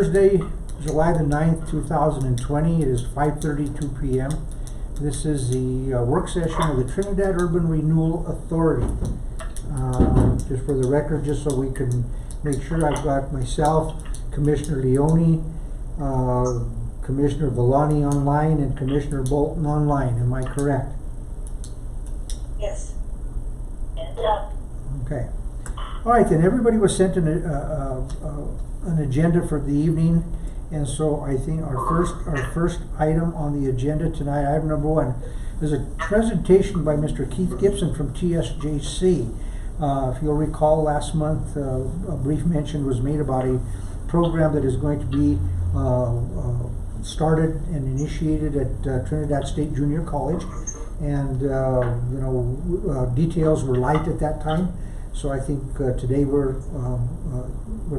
Thursday, July the 9th, 2020. It is 5:32 p.m. This is the work session of the Trinidad Urban Renewal Authority. Just for the record, just so we can make sure, I've got myself, Commissioner Leone, Commissioner Villani online, and Commissioner Bolton online. Am I correct? Yes. Okay. All right, then everybody was sent an agenda for the evening, and so I think our first item on the agenda tonight, item number one, is a presentation by Mr. Keith Gibson from TSJC. If you'll recall, last month a brief mention was made about a program that is going to be started and initiated at Trinidad State Junior College, and details were light at that time. So I think today we're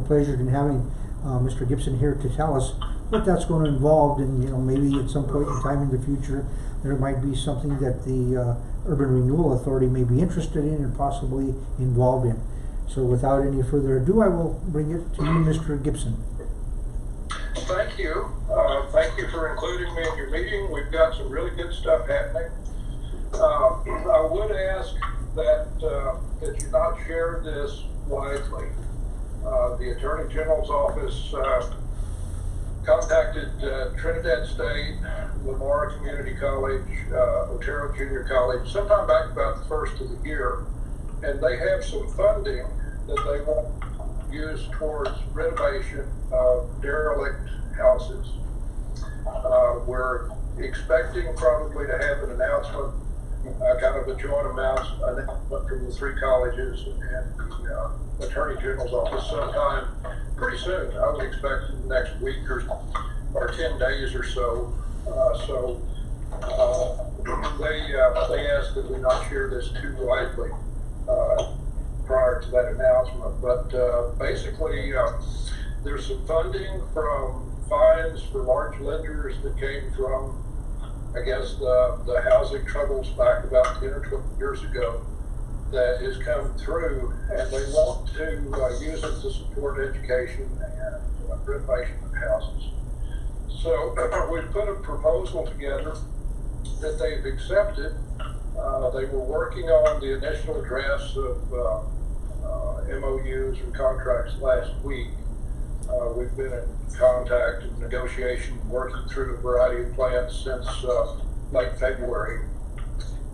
pleasured in having Mr. Gibson here to tell us what that's going to involve, and maybe at some point in time in the future there might be something that the Urban Renewal Authority may be interested in and possibly involved in. So without any further ado, I will bring it to you, Mr. Gibson. Thank you. Thank you for including me in your meeting. We've got some really good stuff happening. I would ask that you not share this widely. The Attorney General's office contacted Trinidad State, Lamar Community College, Otero Junior College, sometime back about the first of the year, and they have some funding that they want to use towards renovation of derelict houses. We're expecting probably to have an announcement, kind of a joint announcement from the three colleges and the Attorney General's office sometime pretty soon. I would expect in the next week or 10 days or so. They asked that we not share this too widely prior to that announcement. But basically, there's some funding from fines for large lenders that came from, I guess, the housing troubles back about 10 or 12 years ago that has come through, and they want to use it to support education and renovation of houses. So we've put a proposal together that they've accepted. They were working on the initial drafts of MOUs and contracts last week. We've been in contact and negotiation, working through a variety of plans since late February.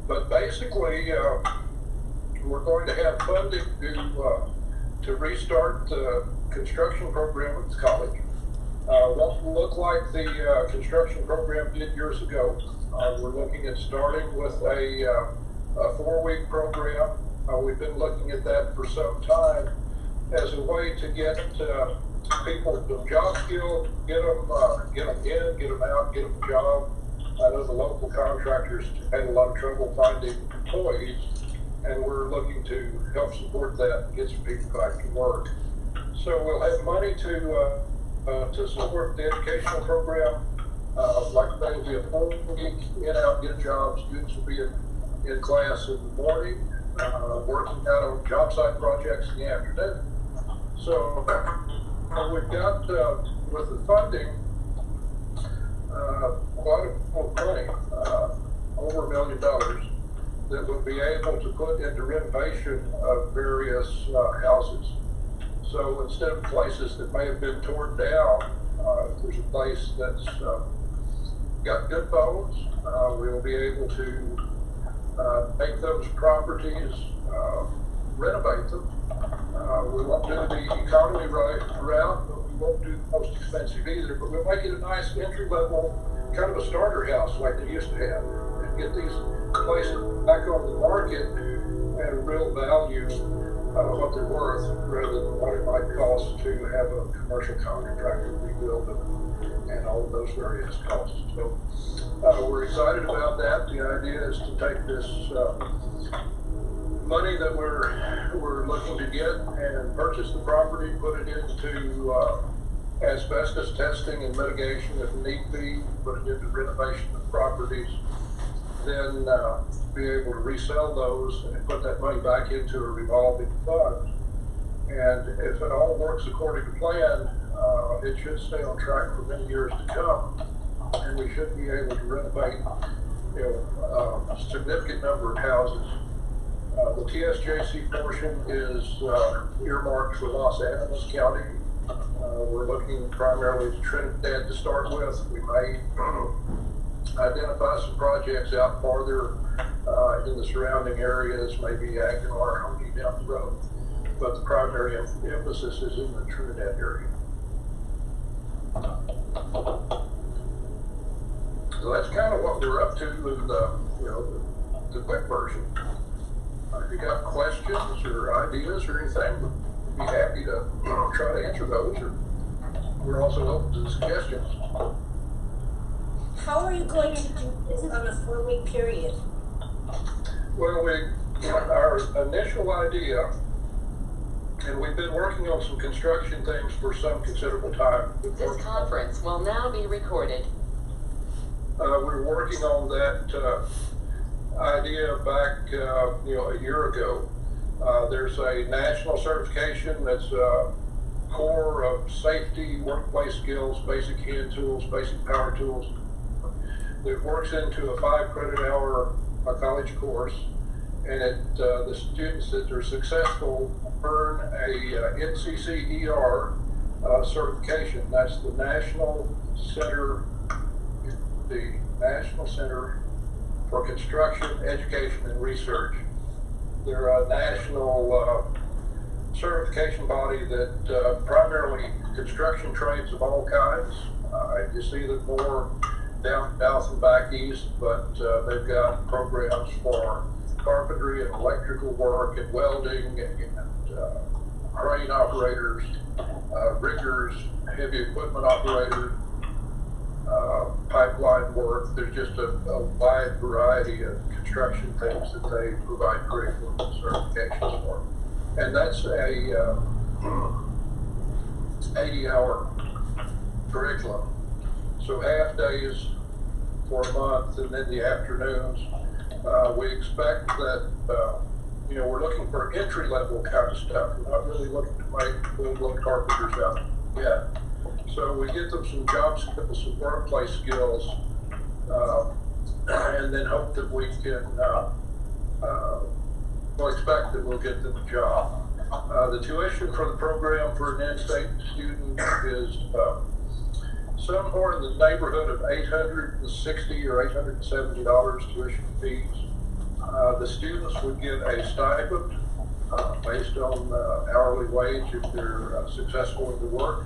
But basically, we're going to have funding to restart the construction program at the college. Won't look like the construction program did years ago. We're looking at starting with a 4-week program. We've been looking at that for some time as a way to get people to job skilled, get them in, get them out, get them a job. I know the local contractors had a lot of trouble finding employees, and we're looking to help support that and get some people back to work. So we'll have money to support the educational program. Like I say, it'll be a 4-week in-out, get jobs. Students will be in class in the morning, working out on job site projects in the afternoon. So we've got, with the funding, quite a bit of money, over $1 million, that we'll be able to put into renovation of various houses. So instead of places that may have been torn down, if there's a place that's got good bones, we'll be able to make those properties, renovate them. We won't do the economy route, but we won't do the most expensive either. But we'll make it a nice entry-level, kind of a starter house like they used to have, and get these places back on the market at a real value of what they're worth, rather than what it might cost to have a commercial contractor rebuild them and all of those various costs. So we're excited about that. The idea is to take this money that we're looking to get and purchase the property, put it into asbestos testing and mitigation if need be, put it into renovation of properties, then be able to resell those and put that money back into a revolving fund. And if it all works according to plan, It should stay on track for many years to come, and we should be able to renovate, a significant number of houses. The TSJC portion is earmarked for Los Angeles County. We're looking primarily to Trinidad to start with. We may identify some projects out farther in the surrounding areas, maybe Aguilar or Honey down the road. But the primary emphasis is in the Trinidad area. So that's kind of what we're up to in the quick version. If you got questions or ideas or anything, we'd be happy to try to answer those. Or we're also open to suggestions. How are you going to do this on a 4-week period? Well, our initial idea, and we've been working on some construction things for some considerable time. This conference will now be recorded. We're working on that idea back, a year ago. There's a national certification that's core of safety, workplace skills, basic hand tools, basic power tools. It works into a 5-credit-hour college course, and the students that are successful earn a NCCER certification. That's the National Center for Construction, Education, and Research. They're a national certification body that primarily construction trades of all kinds. You see them more down south and back east, but they've got programs for carpentry and electrical work and welding and crane operators, riggers, heavy equipment operators, pipeline work. There's just a wide variety of construction things that they provide curriculum and certifications for. And that's a 80-hour curriculum. So half days for a month, and then the afternoons. We expect that, we're looking for entry-level kind of stuff. We're not really looking to make full-blown carpenters out yet. So we get them some job skills, some workplace skills, and then hope that we can, we'll expect that we'll get them a job. The tuition for the program for an in-state student is somewhere in the neighborhood of $860 or $870 tuition fees. The students would get a stipend based on hourly wage if they're successful in the work.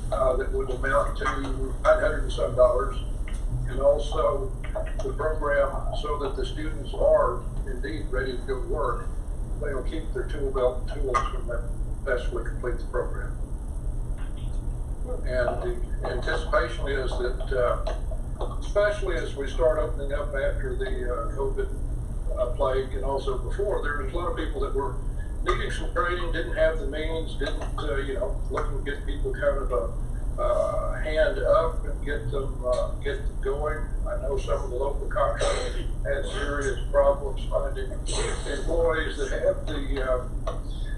That would amount to $900 and some dollars, and also the program, so that the students are indeed ready to go to work, they'll keep their tool belt and tools when they successfully complete the program. And the anticipation is that, especially as we start opening up after the COVID plague, and also before, there was a lot of people that were needing some training, didn't have the means, didn't, looking to get people kind of a hand up and get them going. I know some of the local contractors had serious problems finding employees that have the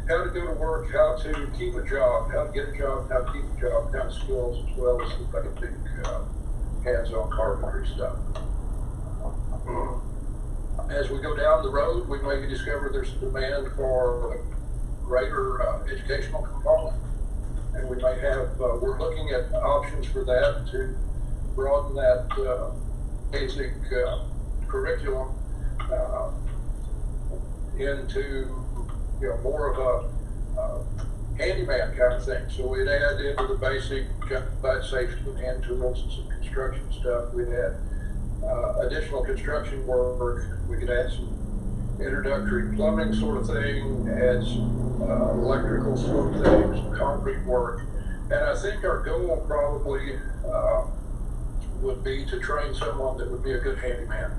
how to go to work, how to keep a job, how to get a job, how to keep a job kind of skills, as well as the basic hands-on carpentry stuff. As we go down the road, we may discover there's a demand for a greater educational component, and we may have, we're looking at options for that to broaden that basic curriculum into more of a handyman kind of thing. So we'd add into the basic fire safety and hand tools and some construction stuff. We'd add additional construction work. We could add some introductory plumbing sort of thing, add some electrical sort of things, some concrete work. And I think our goal probably would be to train someone that would be a good handyman.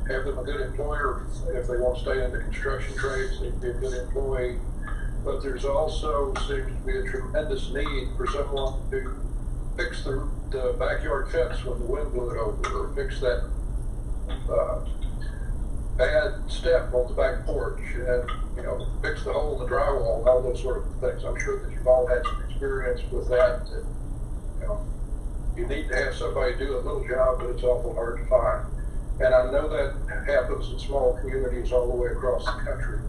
Have them a good employer. If they want to stay in the construction trades, they'd be a good employee. But there's also seems to be a tremendous need for someone to fix the backyard fence when the wind blew it over, or fix that bad step on the back porch, and fix the hole in the drywall, and all those sort of things. I'm sure that you've all had some experience with that, you know, you need to have somebody do a little job, but it's awful hard to find. And I know that happens in small communities all the way across the country.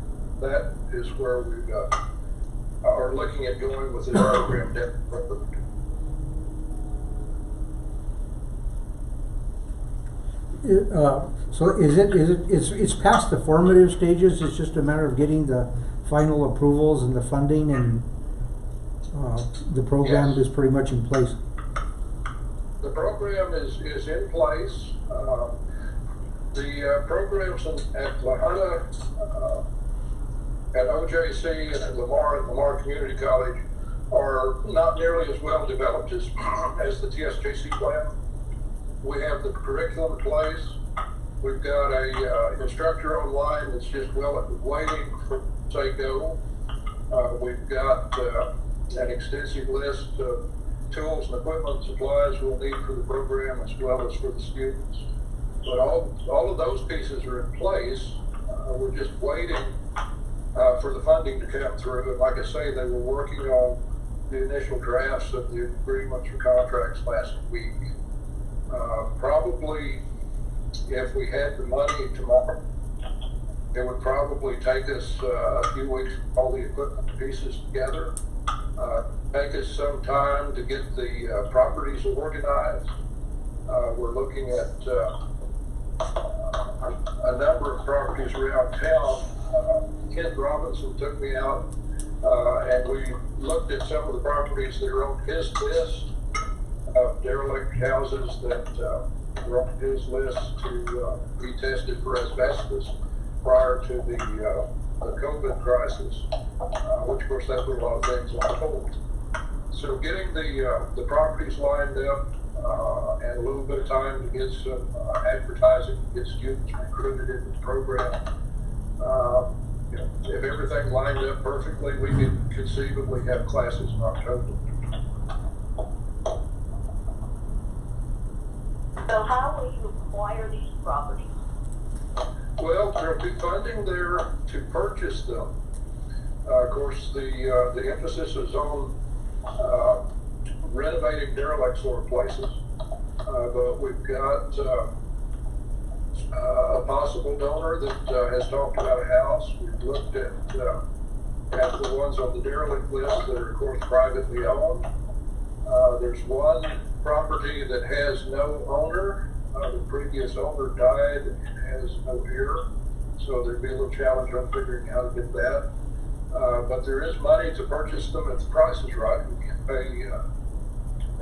That is where we are looking at going with this program down the road. So it's past the formative stages, it's just a matter of getting the final approvals and the funding, and the program Yes. is pretty much in place. The program is in place. The programs at La Junta, at OJC, and at Lamar Community College are not nearly as well developed as the TSJC plan. We have the curriculum in place. We've got a instructor online that's just waiting for say go. We've got an extensive list of tools and equipment and supplies we'll need for the program as well as for the students. But all of those pieces are in place. We're just waiting for the funding to come through. And like I say, they were working on the initial drafts of the agreements or contracts last week. Probably, if we had the money tomorrow, it would probably take us a few weeks to pull the equipment pieces together. Take us some time to get the properties organized. We're looking at a number of properties around town. Ken Robinson took me out and we looked at some of the properties that are on his list of derelict houses that were on his list to be tested for asbestos prior to the COVID crisis, which of course that put a lot of things on hold. So getting the properties lined up and a little bit of time to get some advertising, get students recruited into the program. You know, if everything lined up perfectly, we could conceivably have classes in October. So how will you acquire these properties? Well, there'll be funding there to purchase them. Of course, the emphasis is on renovating derelict sort of places, but we've got a possible donor that has talked about a house. We've looked at the ones on the derelict list that are, of course, privately owned. There's one property that has no owner. The previous owner died and has no heir, so there'd be a little challenge on figuring how to get that. But there is money to purchase them if the price is right. We can pay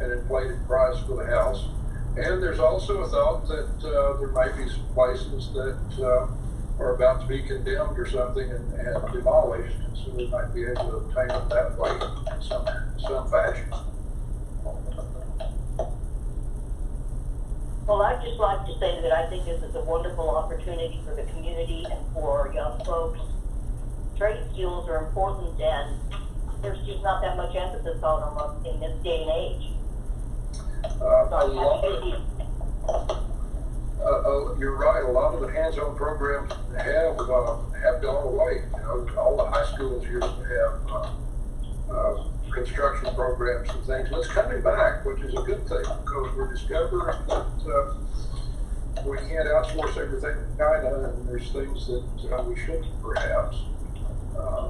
an inflated price for the house. And there's also a thought that there might be some places that are about to be condemned or something and demolished, and so we might be able to obtain them that way in some fashion. Well, I'd just like to say that I think this is a wonderful opportunity for the community and for young folks. Trade skills are important, and there's just not that much emphasis on them in this day and age. You're right. A lot of the hands-on programs have gone away. You know, all the high schools used to have construction programs and things. And it's coming back, which is a good thing because we're discovering that we can't outsource everything to China, and there's things that we shouldn't, perhaps.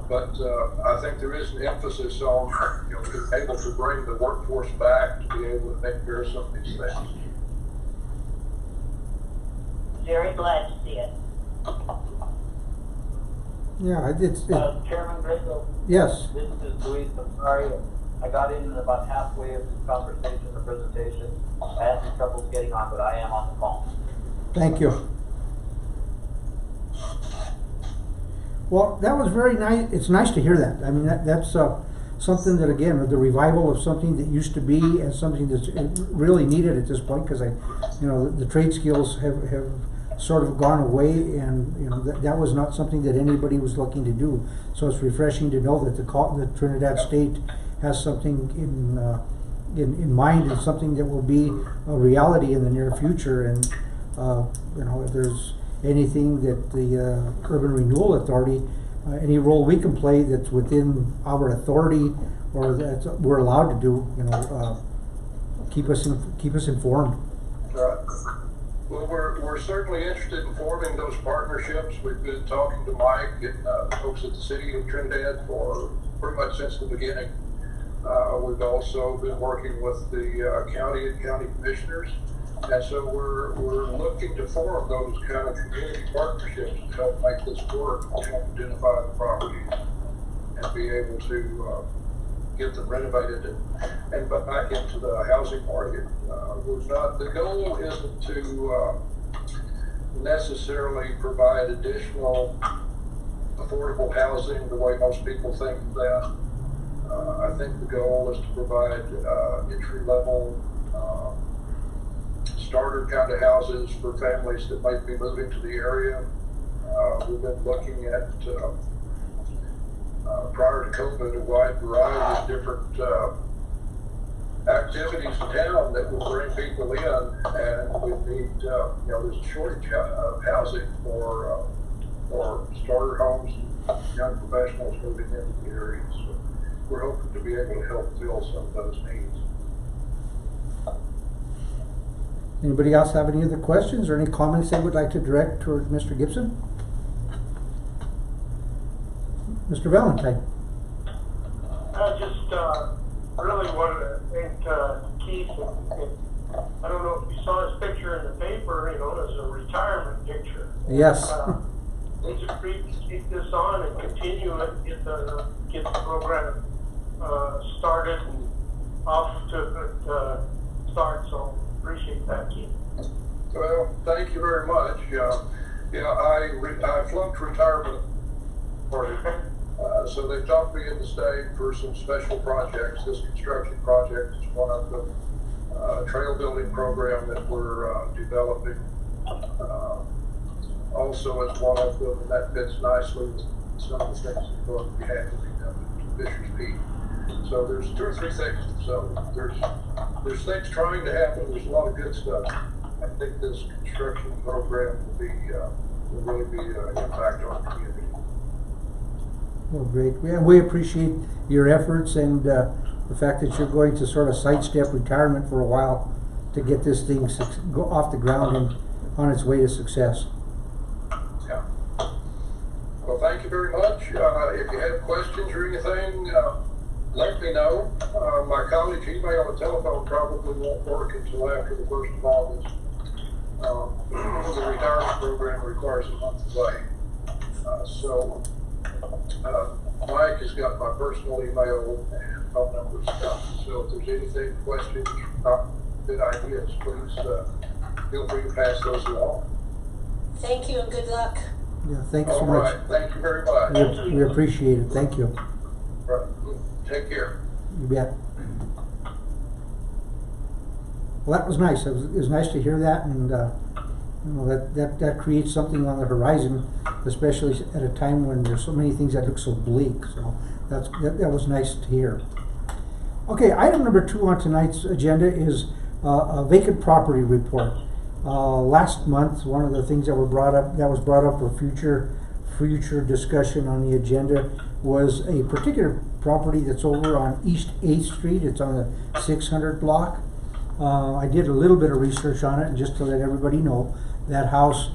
But I think there is an emphasis on being able to bring the workforce back to be able to take care of some of these things. Very glad to see it. Yeah, it's Chairman Griswold, yes. this is Luis. I'm sorry, I got in about halfway of this conversation or presentation. I had some trouble getting on, but I am on the phone. Thank you. Well, that was very nice. It's nice to hear that. I mean, that's something that, again, the revival of something that used to be and something that's really needed at this point, because the trade skills have sort of gone away, and that was not something that anybody was looking to do. So it's refreshing to know that the Trinidad State has something in mind, and something that will be a reality in the near future. And if there's anything that the Urban Renewal Authority, any role we can play that's within our authority or that we're allowed to do, you know, keep us informed. Right. Well, we're certainly interested in forming those partnerships. We've been talking to Mike and folks at the city of Trinidad for pretty much since the beginning. We've also been working with the county and county commissioners, and so we're looking to form those kind of community partnerships to help make this work, to help identify the properties and be able to get them renovated and back into the housing market. The goal isn't to necessarily provide additional affordable housing the way most people think of that. I think the goal is to provide entry-level starter kind of houses for families that might be moving to the area. We've been looking at prior to COVID, a wide variety of different activities in town that will bring people in, and we need, there's a shortage of housing for starter homes and young professionals moving into the area. So we're hoping to be able to help fill some of those needs. Anybody else have any other questions or any comments they would like to direct toward Mr. Gibson? Mr. Valentine. I just really wanted to thank Keith. I don't know if you saw his picture in the paper, you know, as a retirement picture. Yes. It's a treat to keep this on and continue it, get the program started and off to a good start. So appreciate that, Keith. Well, thank you very much. I flunked retirement party. So they talked me into staying for some special projects. This construction project is one of them. Trail building program that we're developing also is one of them, and that fits nicely with some of the things that are going to be happening up at Fisher's Peak. So there's 2 or 3 things. So there's things trying to happen. There's a lot of good stuff. I think this construction program will really be an impact on the community. Well, great. We appreciate your efforts and the fact that you're going to sort of sidestep retirement for a while to get this thing go off the ground and on its way to success. Yeah. Well, thank you very much. If you have questions or anything, let me know. My college email and telephone probably won't work until after the 1st of August. The retirement program requires a month away. Mike has got my personal email and phone number stuff. So if there's anything, questions, good ideas, please feel free to pass those along. Thank you and good luck. Yeah, thanks so All much. right. Thank you very much. We appreciate it. Thank you. Right. Take care. You bet. Well, that was nice. It was nice to hear that, and that creates something on the horizon, especially at a time when there's so many things that look so bleak. So that was nice to hear. Okay, item number 2 on tonight's agenda is a vacant property report. Last month, one of the things that was brought up for future discussion on the agenda was a particular property that's over on East 8th Street. It's on the 600 block. I did a little bit of research on it, and just to let everybody know, that house,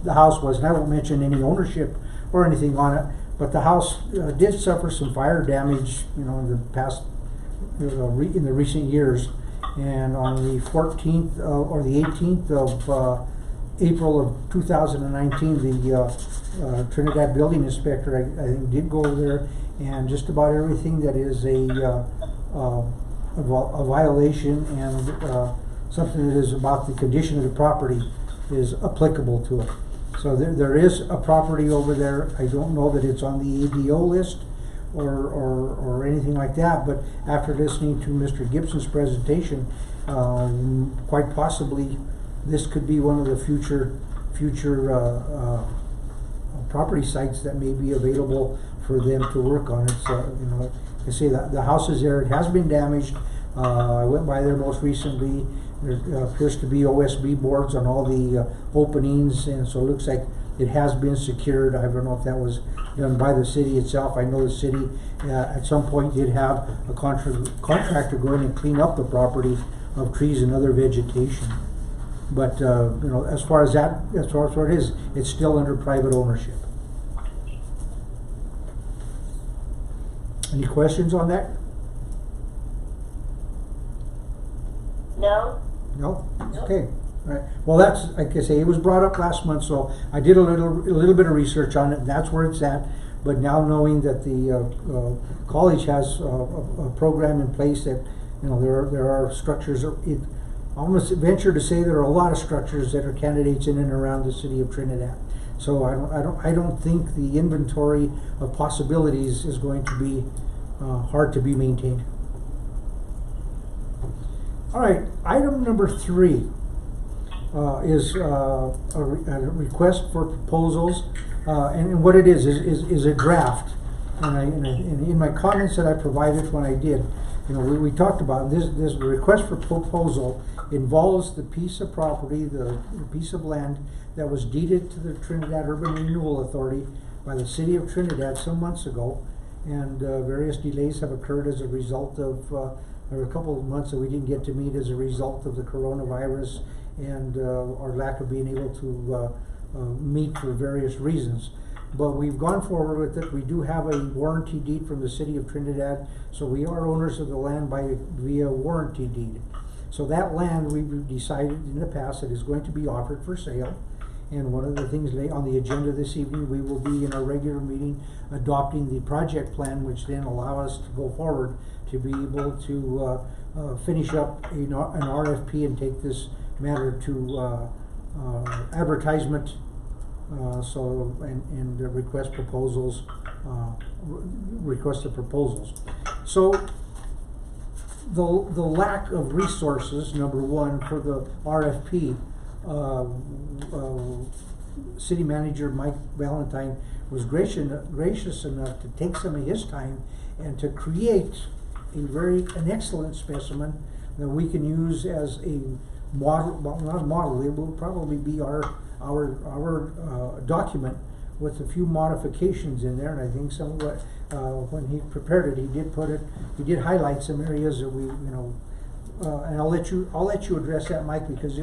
the house was, and I won't mention any ownership or anything on it, but the house did suffer some fire damage, in the past, in the recent years. And on the 14th or the 18th of April of 2019, the Trinidad building inspector, I think, did go over there, and just about everything that is a violation and something that is about the condition of the property is applicable to it. So there is a property over there. I don't know that it's on the ADO list or anything like that, but after listening to Mr. Gibson's presentation, quite possibly this could be one of the future property sites that may be available for them to work on. It's like I say, the house is there. It has been damaged. I went by there most recently. There appears to be OSB boards on all the openings, and so it looks like it has been secured. I don't know if that was done by the city itself. I know the city at some point did have a contractor go in and clean up the property of trees and other vegetation. But you know, as far as what it is, it's still under private ownership. Any questions on that? No? No? Nope. Okay. All right. Well, that's, like I say, it was brought up last month, so I did a little bit of research on it, and that's where it's at. But now knowing that the college has a program in place that, you know, there are structures, it almost venture to say there are a lot of structures that are candidates in and around the city of Trinidad. So I don't think the inventory of possibilities is going to be hard to be maintained. All right, item number 3 is a request for proposals, and what it is a draft. And in my comments that I provided when I did, you know, we talked about this request for proposal involves the piece of property, the piece of land that was deeded to the Trinidad Urban Renewal Authority by the city of Trinidad some months ago, and various delays have occurred as a result of there were a couple of months that we didn't get to meet as a result of the coronavirus and our lack of being able to meet for various reasons. But we've gone forward with it. We do have a warranty deed from the city of Trinidad, so we are owners of the land via warranty deed. So that land, we've decided in the past that is going to be offered for sale. And one of the things on the agenda this evening, we will be in our regular meeting adopting the project plan, which then allow us to go forward to be able to finish up an RFP and take this matter to advertisement. And request proposals, request of proposals. So the lack of resources, number one, for the RFP, City Manager Mike Valentine was gracious enough to take some of his time and to create an excellent specimen that we can use as a model, well, not a model, it will probably be our document with a few modifications in there, and I think some of what when he prepared it, he did highlight some areas that we, you know, and I'll let you address that, Mike, because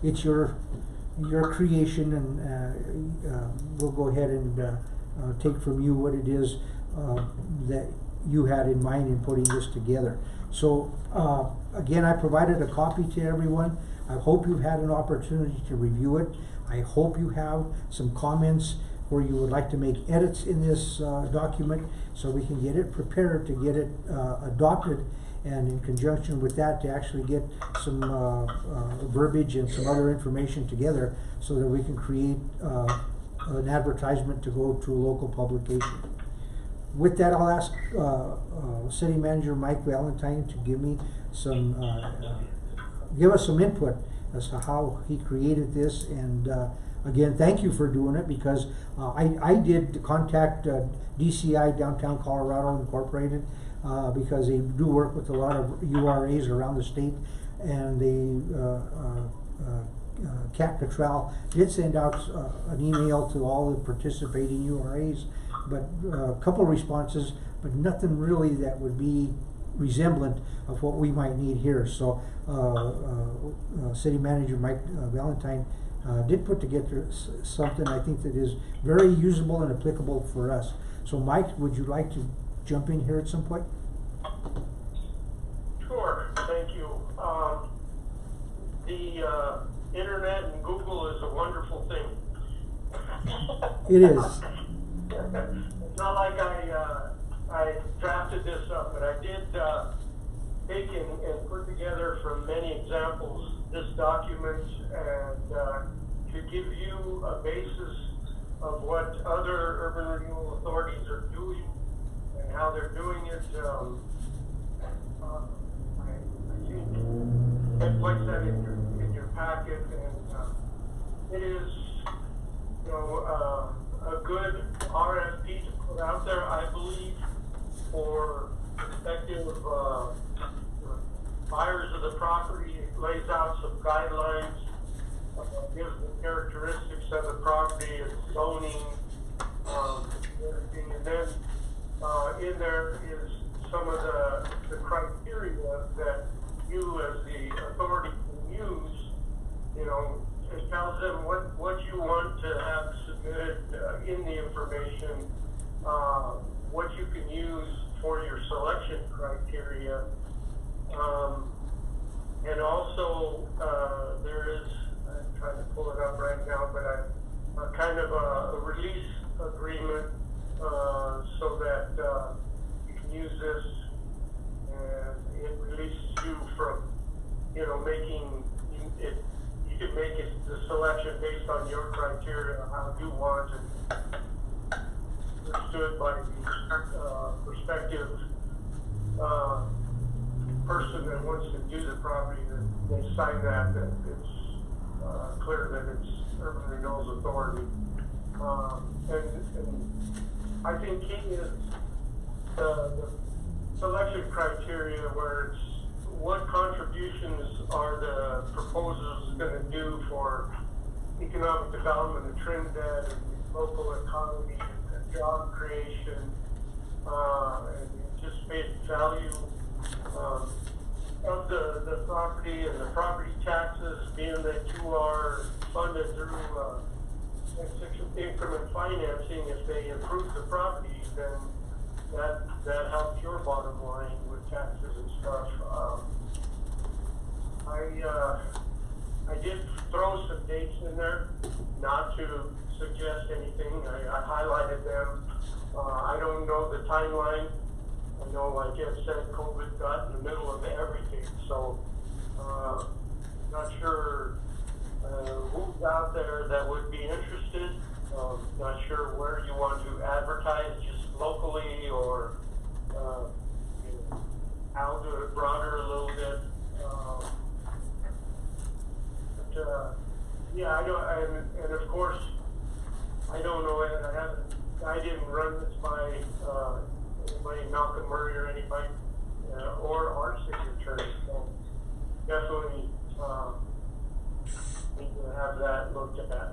it's your creation, and we'll go ahead and take from you what it is that you had in mind in putting this together. So again, I provided a copy to everyone. I hope you've had an opportunity to review it. I hope you have some comments where you would like to make edits in this document so we can get it prepared to get it adopted, and in conjunction with that to actually get some verbiage and some other information together so that we can create an advertisement to go to a local publication. With that, I'll ask City Manager Mike Valentine to give me some, give us some input as to how he created this. And again, thank you for doing it, because I did contact DCI, Downtown Colorado Incorporated, because they do work with a lot of URAs around the state, and Cat Cottrell did send out an email to all the participating URAs, but a couple responses, but nothing really that would be resemblant of what we might need here. So City Manager Mike Valentine did put together something I think that is very usable and applicable for us. So Mike, would you like to jump in here at some point? Sure, thank you. The internet and Google is a wonderful thing. It is. It's not like I drafted this up, but I did take and put together from many examples this document, and to give you a basis of what other urban renewal authorities are doing and how they're doing it. I think I placed that in your packet, and it is, you know, a good RFP to put out there, I believe, for effective buyers of the property. It lays out some guidelines, gives the characteristics of the property and zoning, everything. And then in there is some of the criteria that you as the authority can use. You know, it tells them what you want to have submitted in the information, what you can use for your selection criteria. And also, there is, I'm trying to pull it up right now, but a kind of a release agreement so that you can use this and it releases you from, you know, making it, you can make it the selection based on your criteria, how you want it understood by the prospective person that wants to do the property, that they sign that it's clear that it's Urban Renewal's authority. And I think key is the selection criteria, where it's what contributions are the proposals going to do for economic development of Trinidad and the local economy and job creation, and anticipated value of the property and the property taxes, being that you are funded through increment financing. If they improve the property, then that helps your bottom line with taxes and stuff. I did throw some dates in there, not to suggest anything. I highlighted them. I don't know the timeline. I know, like Ed said, COVID got in the middle of everything, so not sure who's out there that would be interested. Not sure where you want to advertise, just locally, or out to it broader a little bit. Yeah, I don't, and of course, I don't know, I didn't run this by anybody, Malcolm Murray or anybody, or our city attorney, so definitely need to have that looked at.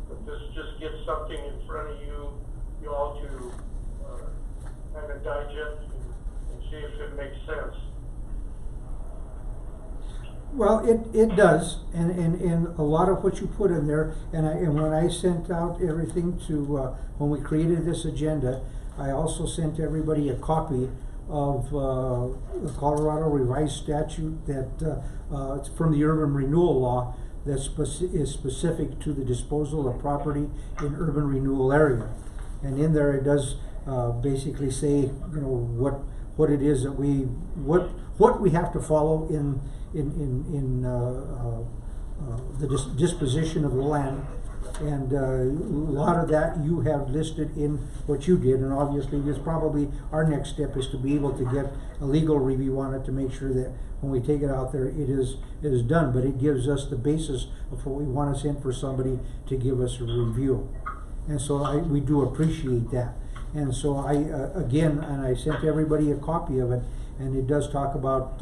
But this just gets something in front of you all to kind of digest and see if it makes sense. Well, it does, and a lot of what you put in there, and when I sent out everything to, when we created this agenda, I also sent everybody a copy of the Colorado revised statute that it's from the Urban Renewal Law that is specific to the disposal of property in urban renewal area. And in there it does basically say, you know, what it is that what we have to follow in the disposition of the land. And a lot of that you have listed in what you did, and obviously this probably our next step is to be able to get a legal review on it to make sure that when we take it out there it is done. But it gives us the basis of what we want to send for somebody to give us a review, and so we do appreciate that. And so I sent everybody a copy of it, and it does talk about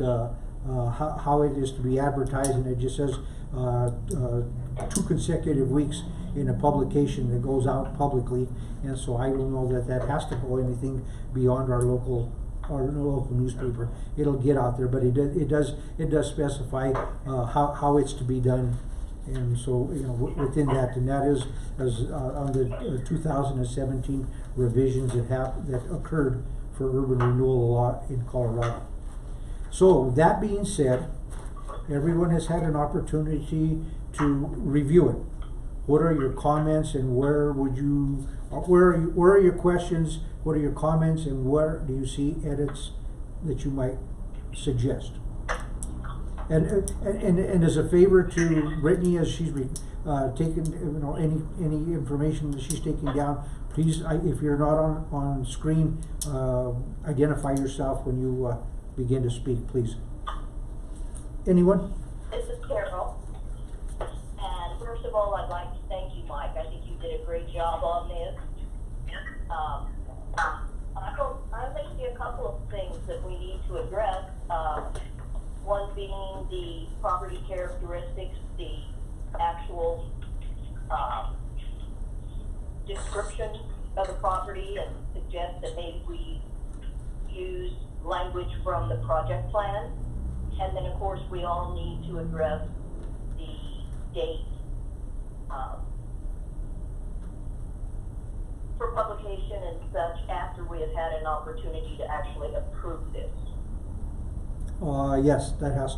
how it is to be advertised, and it just says 2 consecutive weeks in a publication that goes out publicly. And so I don't know that has to go anything beyond our local newspaper. It'll get out there, but it does specify how it's to be done. And so, you know, within that, and that is on the 2017 revisions that occurred for urban renewal law in Colorado. So that being said, everyone has had an opportunity to review it. What are your comments, and where are your questions? What are your comments, and where do you see edits that you might suggest? And as a favor to Brittany, as she's taking, you know, any information that she's taking down, please, if you're not on screen, identify yourself when you begin to speak, please. Anyone? This is Carol. And first of all, I'd like to thank you, Mike. I think you did a great job on this. I think see a couple of things that we need to address. one being the property characteristics, the actual, description of the property, and suggest that maybe we use language from the project plan. And then, of course, we all need to address the date, for publication and such after we have had an opportunity to actually approve this. Yes, that has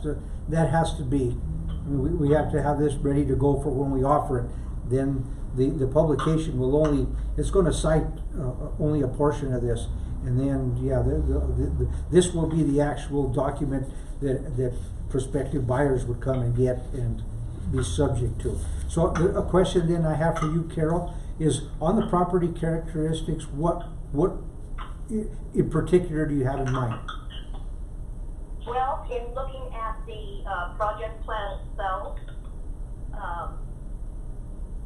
to be. I mean, we have to have this ready to go for when we offer it. Then the publication will it's going to cite only a portion of this. And then, yeah, this will be the actual document that prospective buyers would come and get and be subject to. So a question then I have for you, Carol, is on the property characteristics, what in particular do you have in mind? Well, in looking at the project plan itself,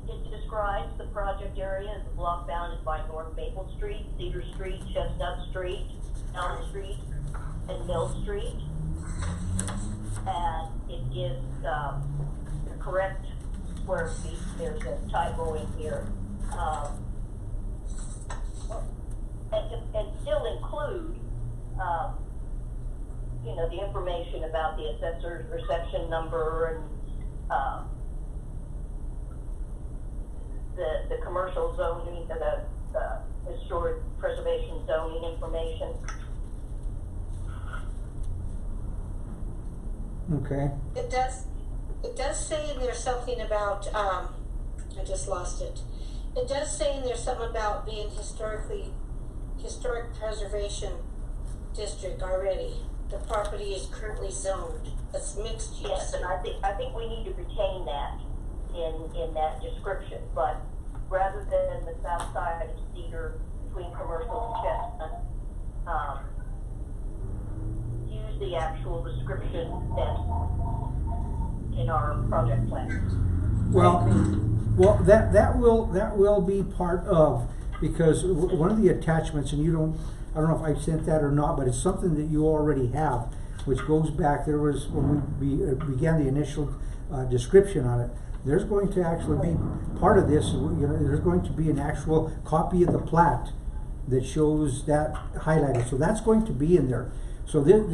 it describes the project area as a block bounded by North Maple Street, Cedar Street, Chestnut Street, Elm Street, and Mill Street. And it gives the correct square feet. There's a typo in here. And still include, the information about the assessor's reception number and, the commercial zoning, the historic preservation zoning information. Okay. It does say in there something about, I just lost it. It does say in there something about being historic preservation district already. The property is currently zoned. It's mixed use. Yes, and I think we need to retain that in that description, but rather than the south side of Cedar between Commercial and Chestnut, use the actual description that's in our project plan. Well, that will be part of, because one of the attachments, and I don't know if I sent that or not, but it's something that you already have, which goes back, there was, when we began the initial description on it, there's going to actually be part of this, there's going to be an actual copy of the plat that shows that highlighted, so that's going to be in there. So there's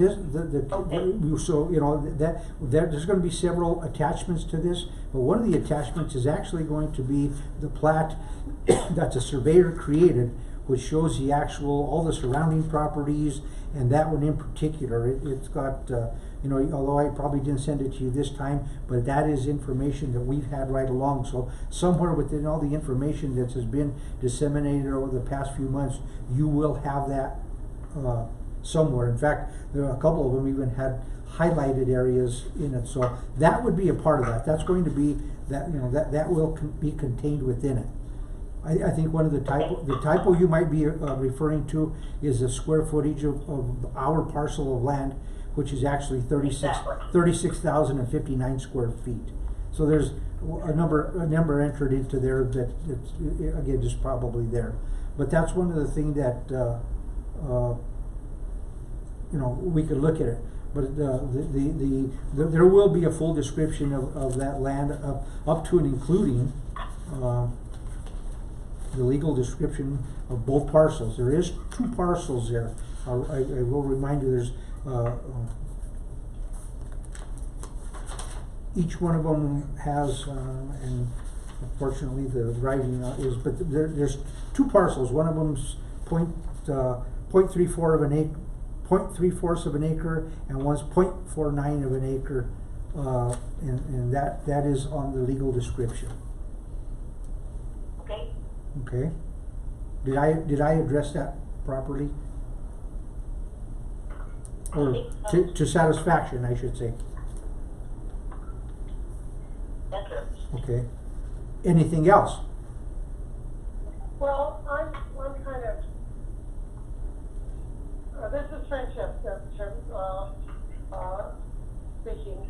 going to be several attachments to this, but one of the attachments is actually going to be the plat that the surveyor created, which shows the actual, all the surrounding properties, and that one in particular. It's got, although I probably didn't send it to you this time, but that is information that we've had right along. So somewhere within all the information that has been disseminated over the past few months, you will have that somewhere. In fact, there are a couple of them even had highlighted areas in it. So that would be a part of that. That's going to be, that will be contained within it. I think one of the typo you might be referring to is the square footage of our parcel of land, which is actually 36,059 square feet. So there's a number entered into there that again is probably there. But that's one of the things that we could look at it. But there will be a full description of that land up to and including the legal description of both parcels. There is 2 parcels there. I will remind you, there's each one of them has, and unfortunately the writing is, but there's 2 parcels. One of them's 0.34 of an acre, 0.3 of an acre, and one's 0.49 of an acre, and that is on the legal description. Okay. Okay. Did I address that properly? Or to satisfaction, I should say. Yes, sir. Okay. Anything else? Well, I'm kind of, this is friendship speaking.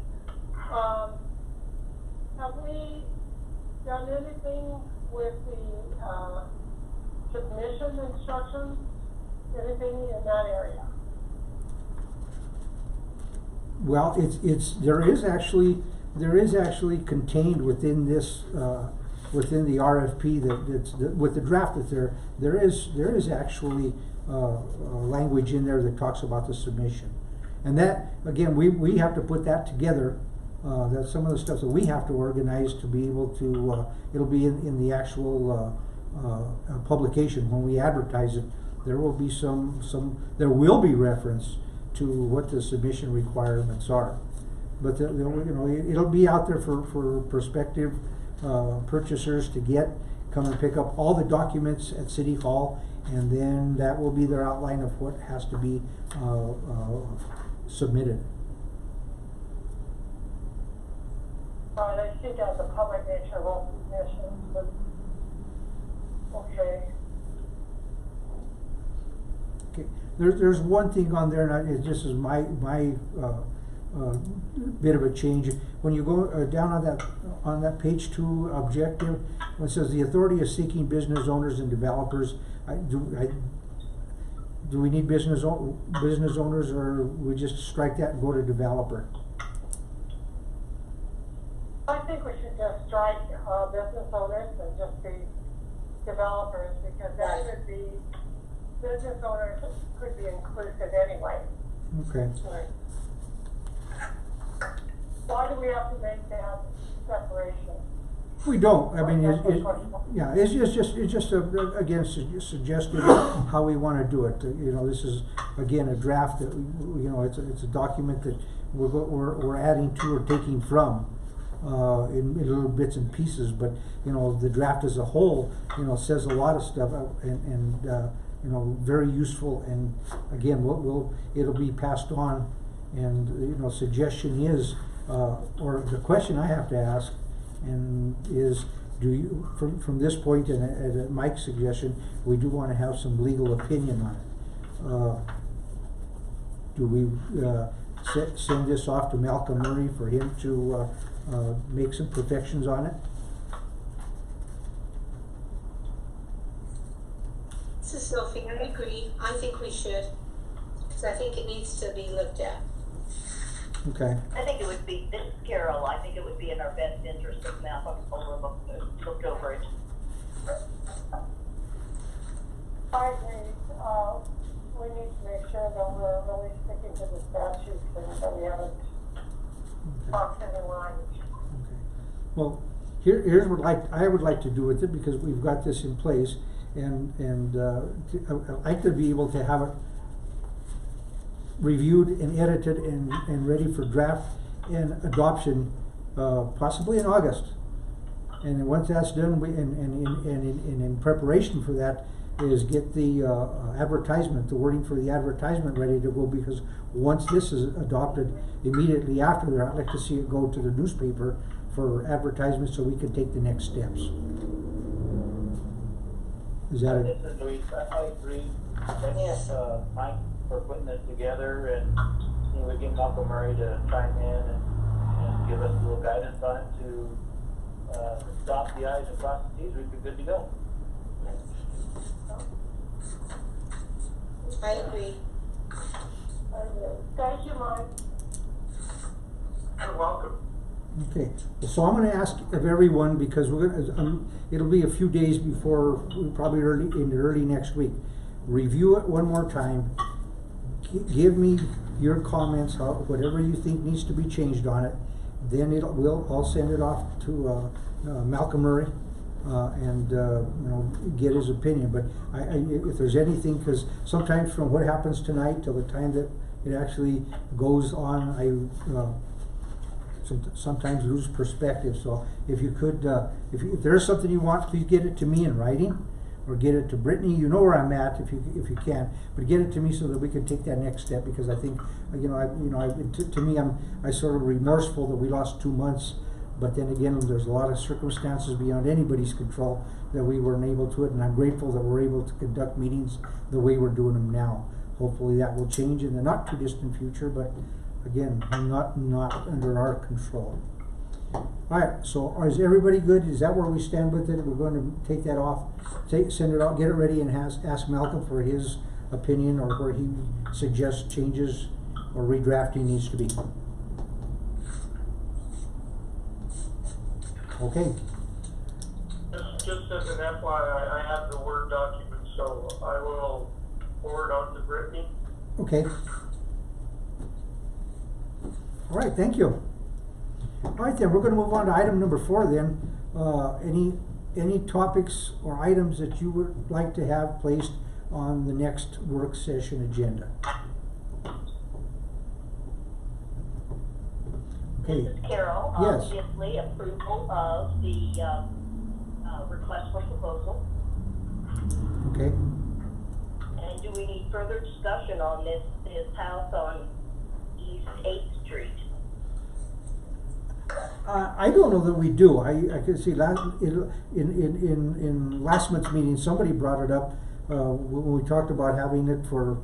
Have we done anything with the submission instructions? Anything in that area? Well, there is actually contained within this, within the RFP with the draft that there is actually, language in there that talks about the submission. And that, again, we have to put that together. That's some of the stuff that we have to organize to be able to, it'll be in the actual, publication. When we advertise it, there will be there will be reference to what the submission requirements are. But it'll be out there for prospective purchasers to come and pick up all the documents at City Hall, and then that will be their outline of what has to be submitted. Right, I see that the public nature of all submissions, but, okay. Okay. There's one thing on there, and this is my bit of a change. When you go down on that page 2 objective, when it says the authority is seeking business owners and developers, do we need business owners, or we just strike that and go to developer? I think we should just strike, business owners and just be developers, because that would be, business owners could be inclusive anyway. Okay. Right. Why do we have to make that separation? We don't. I mean, it's just again suggesting how we want to do it. This is again a draft that it's a document that we're adding to or taking from in little bits and pieces. But the draft as a whole says a lot of stuff and very useful. And again, it'll be passed on. And suggestion is or the question I have to ask. And do you, from this point, and at Mike's suggestion, we do want to have some legal opinion on it. Do we send this off to Malcolm Murray for him to make some perfections on it? This is Sophie. I agree. I think we should, because I think it needs to be looked at. Okay. I think it would be, this is Carol, I think it would be in our best interest if Malcolm looked over it. I agree. We need to make sure that we're really sticking to the statutes and that we haven't crossed any lines. Okay. Well, here's what I would like to do with it, because we've got this in place, and I'd like to be able to have it reviewed and edited and ready for draft and adoption, possibly in August. And then once that's done, in preparation for that is get the advertisement, the wording for the advertisement ready to go, because once this is adopted, immediately after that, I'd like to see it go to the newspaper for advertisement so we can take the next steps. Is that it? I agree. Yes. Mike, for putting this together, and we get Malcolm Murray to chime in and give us a little guidance on it to stop the I's and cross the T's. We'd be good to go. I agree. Thank you, Mike. You're welcome. Okay, so I'm going to ask of everyone, because we're going to, it'll be a few days before, probably early next week. Review it one more time. Give me your comments, whatever you think needs to be changed on it. Then I'll send it off to Malcolm Murray and get his opinion. But if there's anything, because sometimes from what happens tonight till the time that it actually goes on, I sometimes lose perspective. So if you could, if there's something you want, please get it to me in writing, or get it to Brittany. You know where I'm at if you can, but get it to me so that we can take that next step. Because I think to me, I sort of remorseful that we lost 2 months. But then again, there's a lot of circumstances beyond anybody's control that we weren't able to it, and I'm grateful that we're able to conduct meetings the way we're doing them now. Hopefully that will change in the not too distant future, but again, not under our control. Alright, so is everybody good? Is that where we stand with it? We're going to take that off, send it out, get it ready, and ask Malcolm for his opinion, or where he suggests changes or redrafting needs to be. Okay, Just as an FYI, I have the Word document, so I will forward on to Brittany. okay. All right, thank you. All right then, we're gonna move on to item number 4 then. Any topics or items that you would like to have placed on the next work session agenda? Okay, This is Carol. Yes. Obviously, approval of the, request for proposal. okay. And do we need further discussion on this house on East 8th Street? I don't know that we do. I can see in last month's meeting, somebody brought it up, when we talked about having it for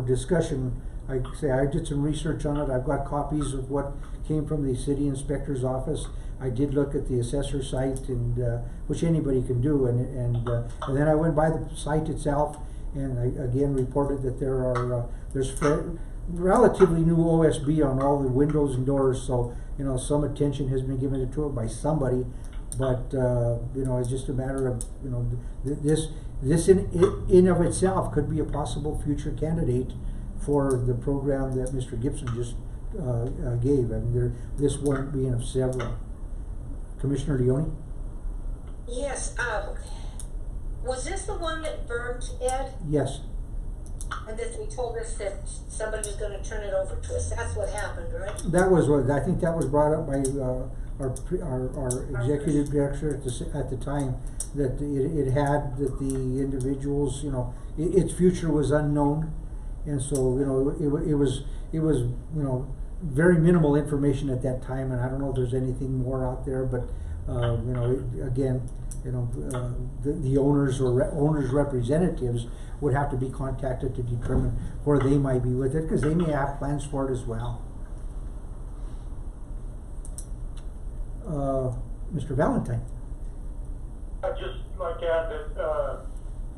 discussion. I did some research on it. I've got copies of what came from the city inspector's office. I did look at the assessor site, and which anybody can do, and then I went by the site itself, and I again reported that there's relatively new OSB on all the windows and doors, so some attention has been given to it by somebody, but it's just a matter of this in of itself could be a possible future candidate for the program that Mr. Gibson just gave. I mean, this one being of several. Commissioner Leone? Yes, was this the one that burnt, Ed? Yes. And that they told us that somebody was gonna turn it over to us? That's what happened, right? That was what I think that was brought up by our executive director at the time, that it had that the individuals, its future was unknown, and so it was very minimal information at that time, and I don't know if there's anything more out there, but the owners or owners' representatives would have to be contacted to determine where they might be with it, because they may have plans for it as well. Mr. Valentine. I'd just like to add that,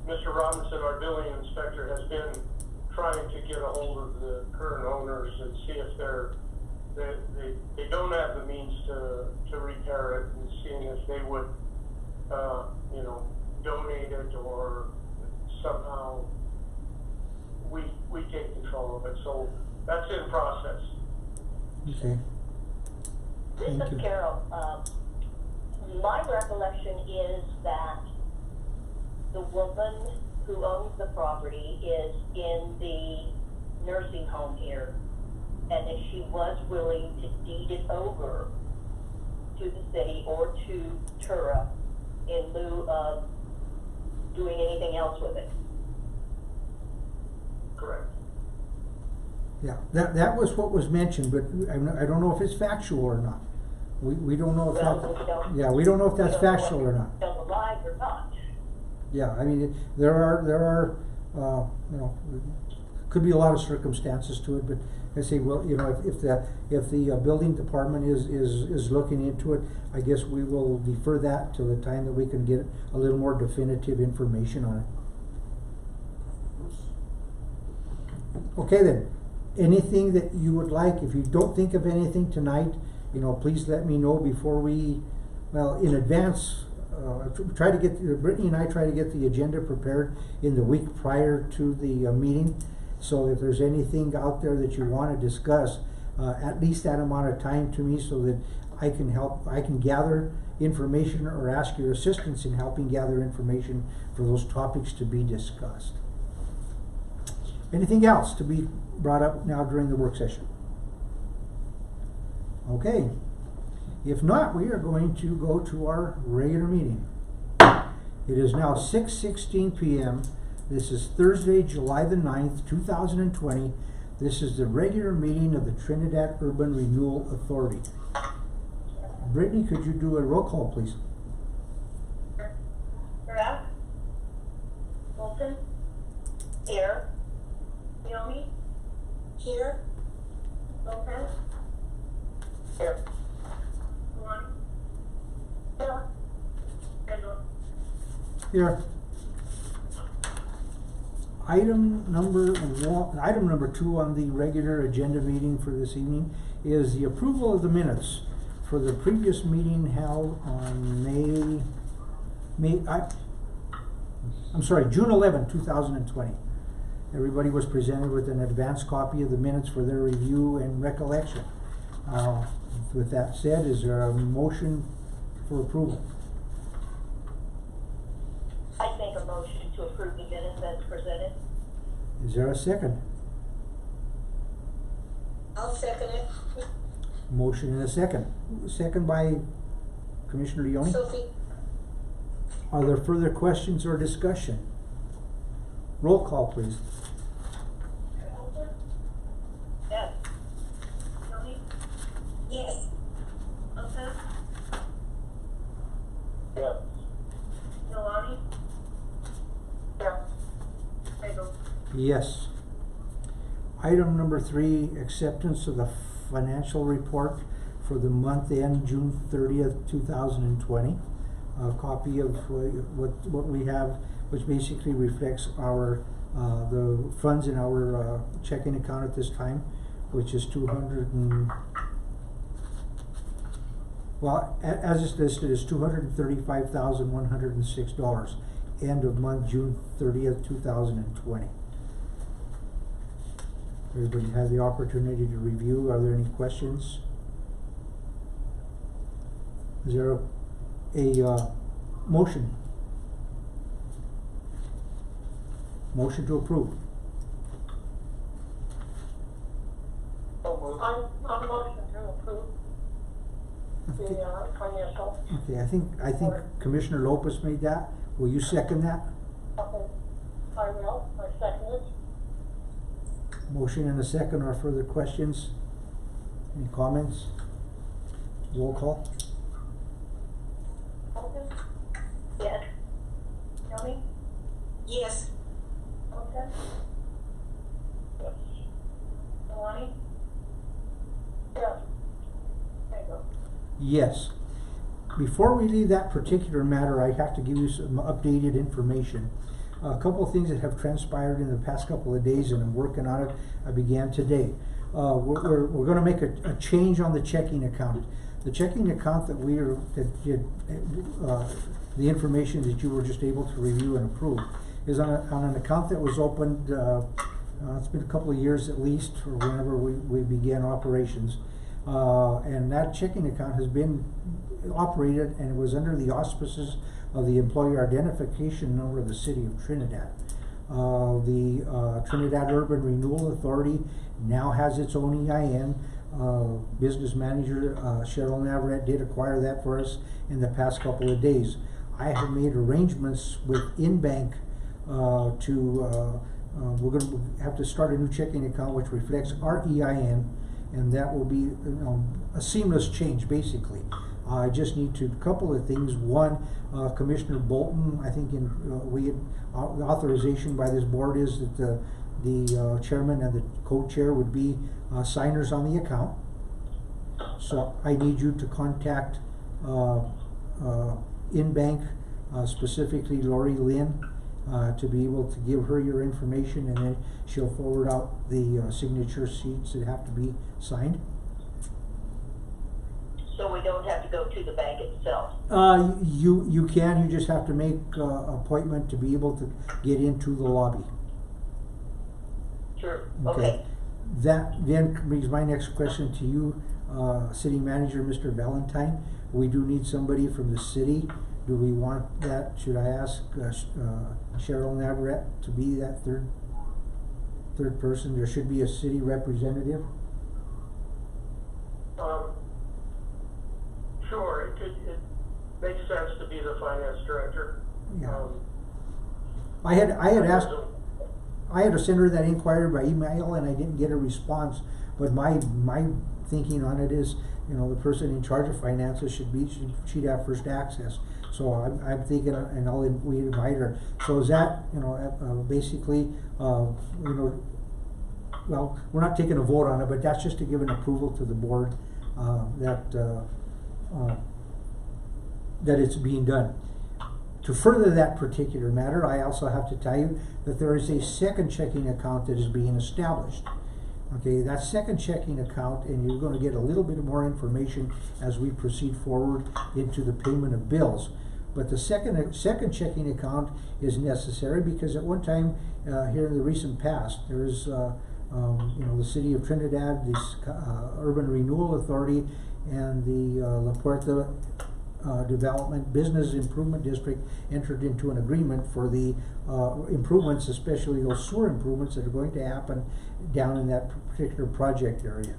Mr. Robinson, our building inspector, has been trying to get a hold of the current owners and see if they don't have the means to repair it, and seeing if they would, donate it, or somehow we take control of it. So that's in process. Okay. This Thank is you. Carol. My recollection is that the woman who owns the property is in the nursing home here, and that she was willing to deed it over to the city or to TURA in lieu of doing anything else with it. Correct. Yeah, that was what was mentioned, but I don't know if it's factual or not. We don't know if we don't know if that's factual or not. Still alive or not. Yeah, I mean, there are could be a lot of circumstances to it, but I say, well, if the building department is looking into it, I guess we will defer that till the time that we can get a little more definitive information on it. Okay then, anything that you would like, if you don't think of anything tonight, please let me know before in advance. Brittany and I try to get the agenda prepared in the week prior to the meeting. So if there's anything out there that you want to discuss, at least that amount of time to me, so that I can gather information or ask your assistance in helping gather information for those topics to be discussed. Anything else to be brought up now during the work session? Okay. If not, we are going to go to our regular meeting. It is now 6:16 p.m. This is Thursday, July the 9th, 2020. This is the regular meeting of the Trinidad Urban Renewal Authority. Brittany, could you do a roll call, please? Correct? Wilson? Here. Naomi? Here? Lopez? Here. Maloney? Here. Randall? Here. Item number 2 on the regular agenda meeting for this evening is the approval of the minutes for the previous meeting held on June 11, 2020. Everybody was presented with an advance copy of the minutes for their review and recollection. With that said, is there a motion for approval? I'd make a motion to approve the minutes as presented. Is there a second? I'll second it. Motion and a second. Second by Commissioner Leone. Sophie? Are there further questions or discussion? Roll call, please. Yes. Tony? Yes. Lopez? Yes. Milani? Yeah. Bagel? Yes. Item number 3, acceptance of the financial report for the month end June 30th, 2020. A copy of what we have, which basically reflects our the funds in our checking account at this time, which is as it's listed, is $235,106. End of month June 30th, 2020. Everybody had the opportunity to review. Are there any questions? Is there a motion? Motion to approve. I'm motion to approve the, financial. Okay, I think Commissioner Lopez made that. Will you second that? Okay. I will, I second it. Motion and a second. Are further questions? Any comments? Roll call. Okay. Yes. Tony? Yes. Okay. Yes. Milani? Yes. Bagel? Yes. Before we leave that particular matter, I have to give you some updated information. A couple of things that have transpired in the past couple of days, and I'm working on it. I began today. We're going to make a change on the checking account. The checking account that the information that you were just able to review and approve is on an account that was opened. It's been a couple of years at least, or whenever we began operations, and that checking account has been operated, and it was under the auspices of the employer identification number of the city of Trinidad. The Trinidad Urban Renewal Authority now has its own EIN. Business manager Cheryl Navarrete did acquire that for us in the past couple of days. I have made arrangements with InBank we're going to have to start a new checking account which reflects our EIN, and that will be a seamless change basically. I just need to, a couple of things. One, Commissioner Bolton, I think the authorization by this board is that the chairman and the co-chair would be signers on the account. So I need you to contact InBank, specifically Lori Lynn, to be able to give her your information, and then she'll forward out the signature sheets that have to be signed. So we don't have to go to the bank itself? You can, you just have to make an appointment to be able to get into the lobby. Sure, okay. That then brings my next question to you, City Manager Mr. Valentine. We do need somebody from the city. Do we want that? Should I ask Cheryl Navarrete to be that third person? There should be a city representative. Sure, it makes sense to be the finance director. Yeah. I had to send her that inquiry by email, and I didn't get a response. But my thinking on it is, the person in charge of finances she'd have first access. So I'm thinking, and we invite her. So is that, basically, well, we're not taking a vote on it, but that's just to give an approval to the board that it's being done. To further that particular matter, I also have to tell you that there is a second checking account that is being established. Okay, that second checking account, and you're gonna get a little bit more information as we proceed forward into the payment of bills. But the second checking account is necessary because at one time, here in the recent past, there's, the city of Trinidad, this Urban Renewal Authority, and the La Puerta Development Business Improvement District entered into an agreement for the improvements, especially those sewer improvements that are going to happen down in that particular project area.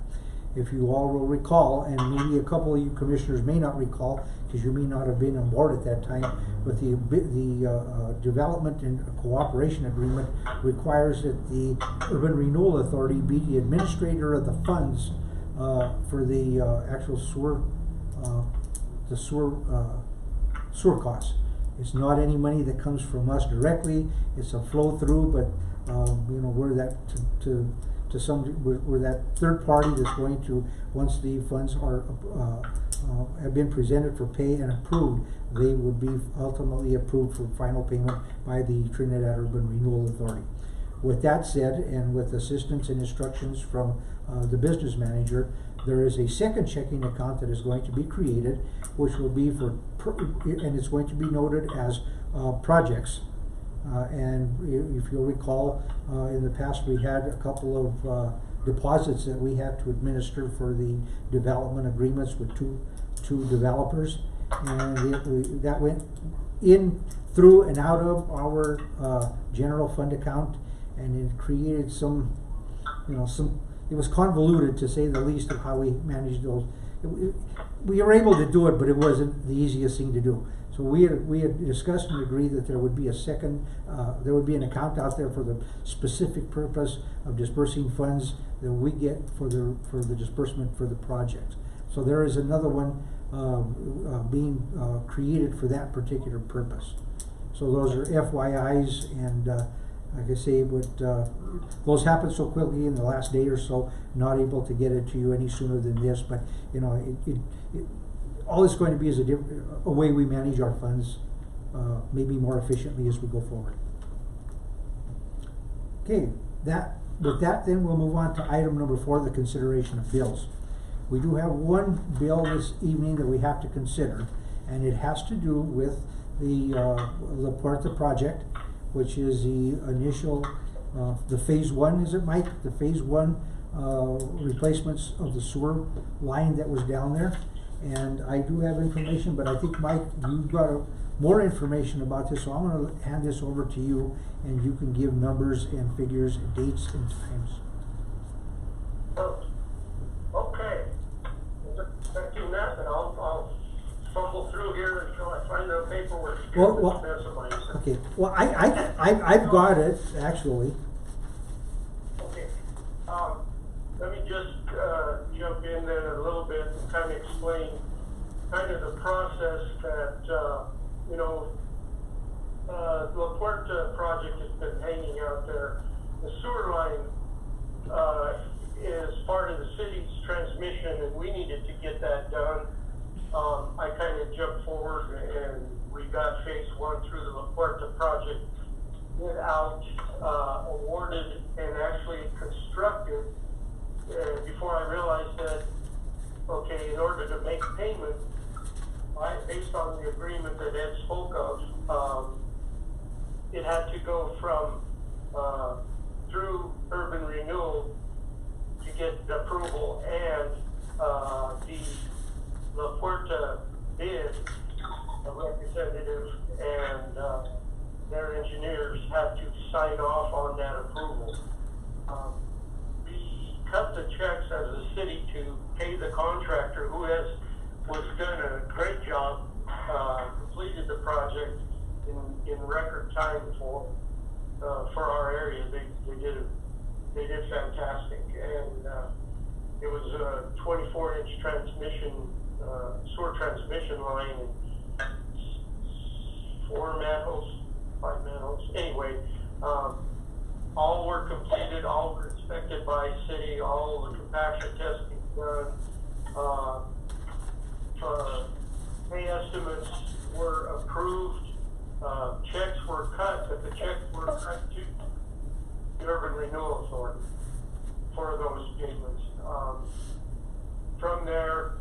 If you all will recall, and maybe a couple of you commissioners may not recall, because you may not have been on board at that time, but the development and cooperation agreement requires that the Urban Renewal Authority be the administrator of the funds for the actual sewer costs. It's not any money that comes from us directly. It's a flow through, but we're that we're that third party that's going to, once the funds are have been presented for pay and approved, they will be ultimately approved for final payment by the Trinidad Urban Renewal Authority. With that said, and with assistance and instructions from the business manager, there is a second checking account that is going to be created, which will be and it's going to be noted as projects. And if you'll recall, in the past we had a couple of deposits that we had to administer for the development agreements with two developers, and that went in, through, and out of our general fund account, and it created it was convoluted, to say the least, of how we managed those. We were able to do it, but it wasn't the easiest thing to do. So we had discussed and agreed that there would be there would be an account out there for the specific purpose of dispersing funds that we get for the disbursement for the projects. So there is another one being created for that particular purpose. So those are FYIs, and like I say, but those happened so quickly in the last day or so, not able to get it to you any sooner than this. But all it's going to be is a way we manage our funds, maybe more efficiently as we go forward. Okay, with that, then we'll move on to item number 4, the consideration of bills. We do have one bill this evening that we have to consider, and it has to do with the La Puerta project, which is the initial, the phase 1, is it, Mike? The phase 1 replacements of the sewer line that was down there. And I do have information, but I think, Mike, you've got more information about this, so I'm going to hand this over to you, and you can give numbers and figures, and dates and times. Okay. Thank you, Matt, and I'll fumble through here until I find the paperwork. Okay. Well, I've got it, actually. Okay. Let me just jump in there a little bit and kind of explain kind of the process that, La Puerta project has been hanging out there. The sewer line is part of the city's transmission, and we needed to get that done. I kind of jumped forward, and we got phase 1 through the La Puerta project without awarded and actually constructed. Before I realized that, okay, in order to make payment, based on the agreement that Ed spoke of, it had to go from through Urban Renewal to get approval, and the La Puerta bid representative and their engineers had to sign off on that approval. We cut the checks as a city to pay the contractor, who was done a great job, completed the project in record time for our area. They did fantastic, and it was a 24-inch transmission, sewer transmission line, and 4 manholes, 5 manholes. Anyway, all were completed, all were inspected by city, all the compaction testing done. Pay estimates were approved. Checks were cut, but the checks were cut to the Urban Renewal Authority. for those payments. From there,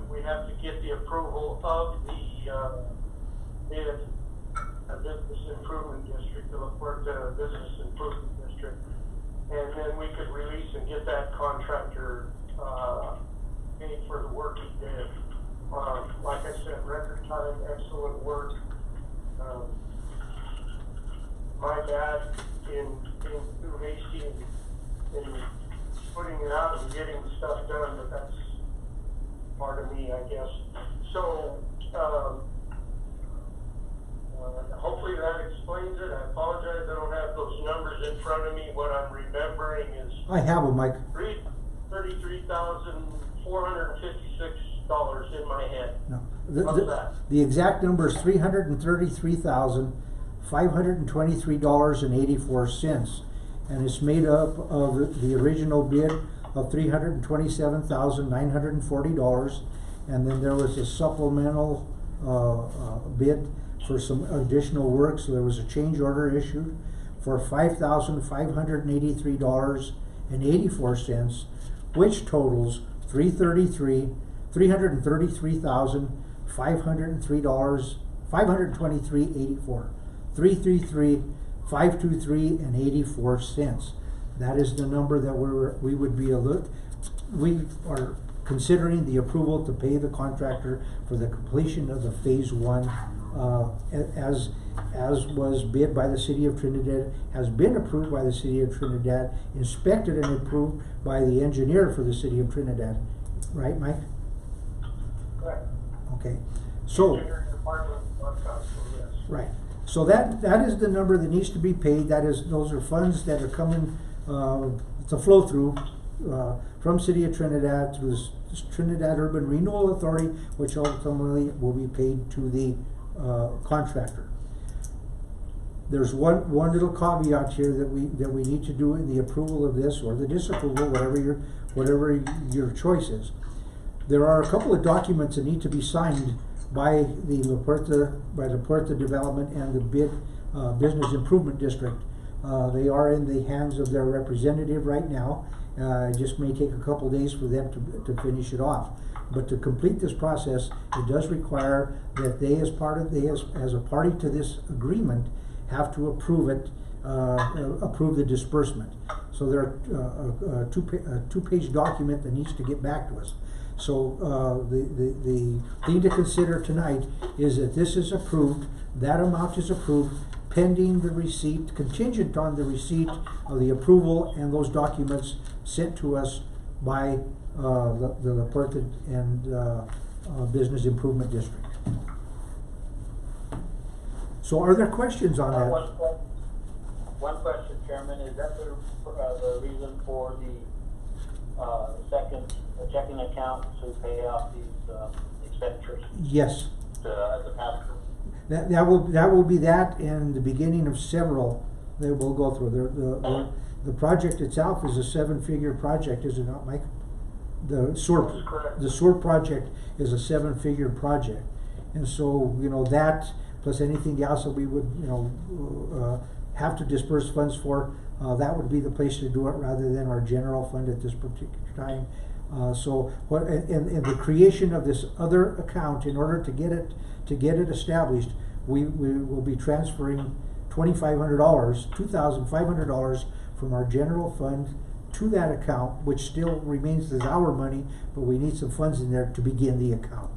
we have to get the approval of the bid, Business Improvement District, the La Puerta Business Improvement District. And then we could release and get that contractor paid for the work he did. Like I said, record time, excellent work. My bad in being too hasty in putting it out and getting stuff done, but that's part of me, I guess. So, hopefully that explains it. I apologize, I don't have those numbers in front of me. What I'm remembering is I have them, Mike. $33,456 in my head. No. What's that? The exact number is $333,523.84, and it's made up of the original bid of $327,940, and then there was a supplemental bid for some additional work, so there was a change order issued for $5,583.84, which totals $523,523.84. $333,523.84. That is the number that we would be we are considering the approval to pay the contractor for the completion of the phase 1, as was bid by the City of Trinidad, has been approved by the City of Trinidad, inspected and approved by the engineer for the City of Trinidad. Right, Mike? Correct. Okay. So. Engineering department, not council, yes. Right. So that is the number that needs to be paid. Those are funds that are coming to flow through from City of Trinidad to the Trinidad Urban Renewal Authority, which ultimately will be paid to the contractor. There's one little caveat here that we need to do in the approval of this, or the disapproval, whatever your choice is. There are a couple of documents that need to be signed by the La Puerta Development and the Business Improvement District. They are in the hands of their representative right now. It just may take a couple days for them to finish it off. But to complete this process, it does require that they, as a party to this agreement, have to approve it, approve the disbursement. So there are a two-page document that needs to get back to us. So the thing to consider tonight is that this is approved, that amount is approved, pending the receipt, contingent on the receipt of the approval and those documents sent to us by the La Puerta and Business Improvement District. So are there questions on that? One question, Chairman, is that the reason for the second checking account to pay off these expenditures? Yes. As a pass-through? That will be that, and the beginning of several that we'll go through. The project itself is a 7-figure project, is it not, Mike? The sewer project is a 7-figure project, and so that plus anything else that we would have to disperse funds for, that would be the place to do it rather than our general fund at this particular time. So in the creation of this other account, in order to get it established, we will be transferring $2,500 from our general fund to that account, which still remains as our money, but we need some funds in there to begin the account.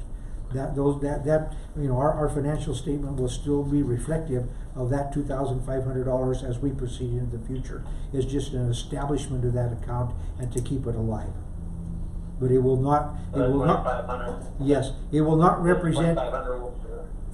Our financial statement will still be reflective of that $2,500 as we proceed into the future. It's just an establishment of that account and to keep it alive. But it will not. Yes, it will not represent.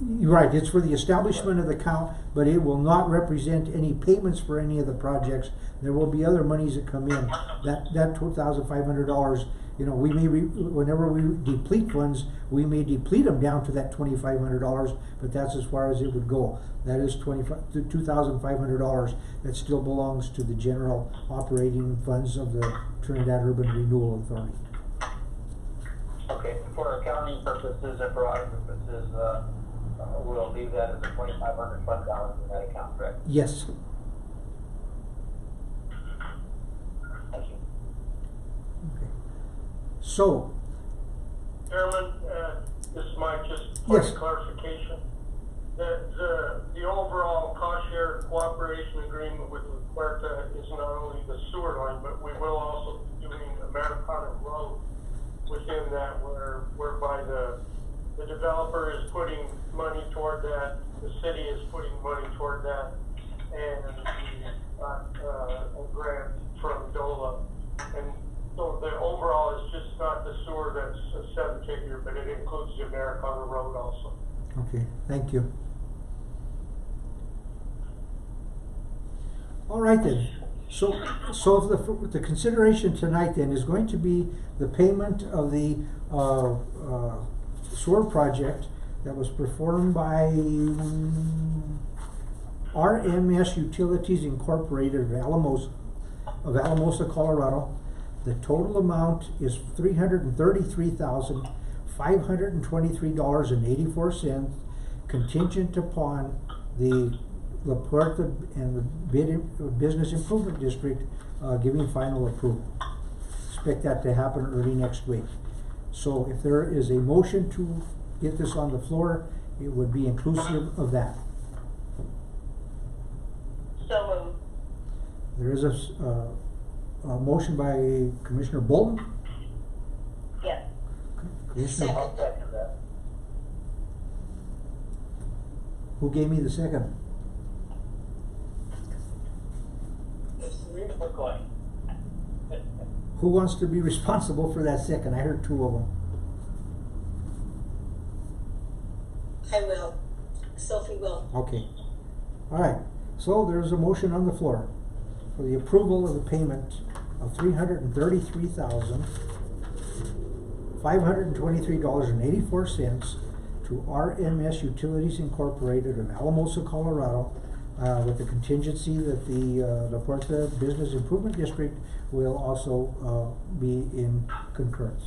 Right, it's for the establishment of the account, but it will not represent any payments for any of the projects. There will be other monies that come in. That $2,500, we may whenever we deplete funds, we may deplete them down to that $2,500, but that's as far as it would go. That is $2,500 that still belongs to the general operating funds of the Trinidad Urban Renewal Authority. Okay, for accounting purposes and for audit purposes, we'll leave that as a $2,500 fund balance in that account, correct? Yes. So, Chairman, this is Mike, just point Yes. of clarification. The overall cost share cooperation agreement with La Puerta is not only the sewer line, but we will also be doing Americana Road within that, whereby the developer is putting money toward that, the city is putting money toward that, and we got a grant from DOLA. And so the overall is just not the sewer that's a 7-figure, but it includes the Americana Road also. okay, thank you. All right then, so the consideration tonight then is going to be the payment of the sewer project that was performed by RMS Utilities Incorporated of Alamosa, Colorado. The total amount is $333,523.84, contingent upon the La Puerta and the Business Improvement District giving final approval. Expect that to happen early next week. So if there is a motion to get this on the floor, it would be inclusive of that. So moved. There is a motion by Commissioner Bolton. Yes. Commissioner, I'll second that. who gave me the second? McCoy. Who wants to be responsible for that second? I heard two of them. I will. Sophie will. Okay. All right. So there's a motion on the floor for the approval of the payment of $333,523.84 to RMS Utilities Incorporated of Alamosa, Colorado, with the contingency that the La Puerta Business Improvement District will also be in concurrence.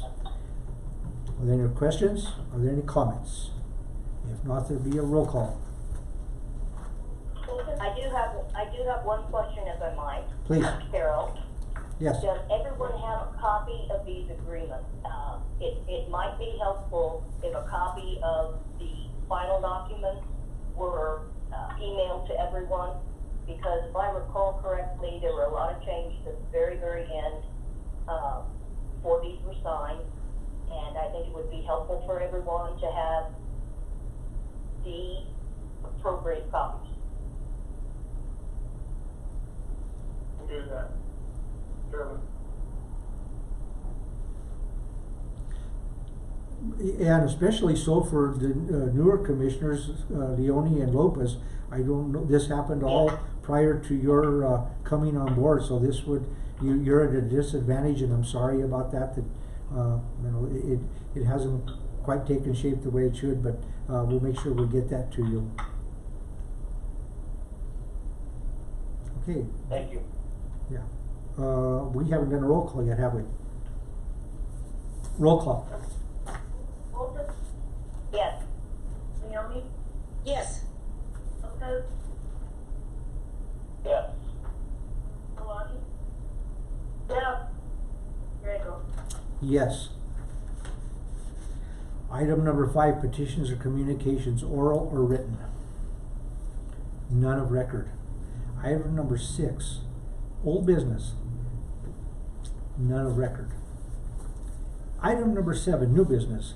Are there any questions? Are there any comments? If not, there'll be a roll call. I do have one question, if I might. Please. Carol, Yes. does everyone have a copy of these agreements? It might be helpful if a copy of the final documents were emailed to everyone, because if I recall correctly, there were a lot of changes at the very, very end before these were signed, and I think it would be helpful for everyone to have the appropriate copies. Do that, Chairman. And especially so for the newer commissioners, Leone and Lopez. I don't know, this happened all prior to your coming on board, so this would, you're at a disadvantage, and I'm sorry about that, that it hasn't quite taken shape the way it should, but we'll make sure we get that to you. Okay. Thank you. Yeah. We haven't done a roll call yet, have we? Roll call. Bolton, Yes. Leone, Yes. Lopez, Yes. Maloney. Yes. Grego. Yes. Item number 5, petitions or communications, oral or written. None of record. Item number 6, old business. None of record. Item number 7, new business.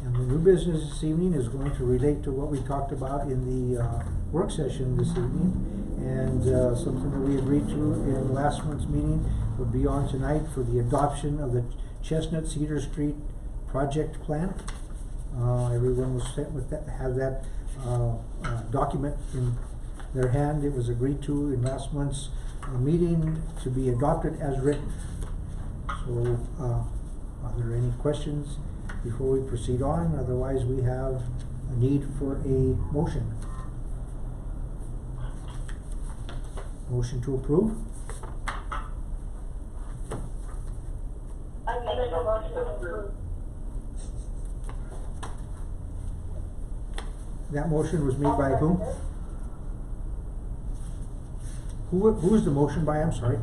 And the new business this evening is going to relate to what we talked about in the work session this evening, and something that we agreed to in last month's meeting would be on tonight for the adoption of the Chestnut Cedar Street project plan. Everyone was set with that, have that document in their hand. It was agreed to in last month's meeting to be adopted as written. So, are there any questions before we proceed on? Otherwise, we have a need for a motion. Motion to approve? I make a motion to approve. That motion was made by whom? Who was the motion by? I'm sorry.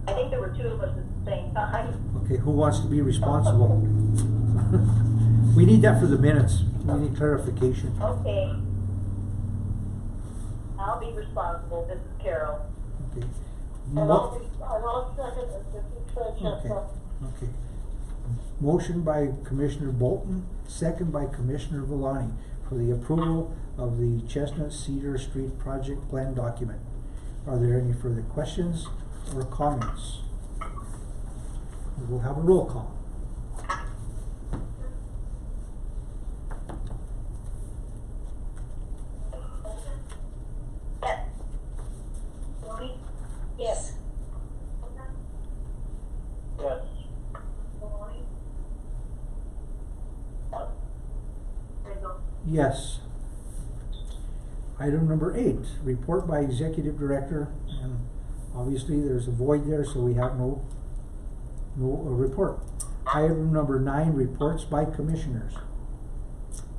I think there were two of us at the same time. Okay, who wants to be responsible? We need that for the minutes. We need clarification. Okay. I'll be responsible. This is Carol. Okay. And I'll second it, this is Francesca. Okay. Motion by Commissioner Bolton, second by Commissioner Villani for the approval of the Chestnut Cedar Street project plan document. Are there any further questions or comments? We'll have a roll call. Yes. Yes. Yes. Item number 8, report by Executive Director, and obviously there's a void there, so we have no report. Item number 9, reports by Commissioners.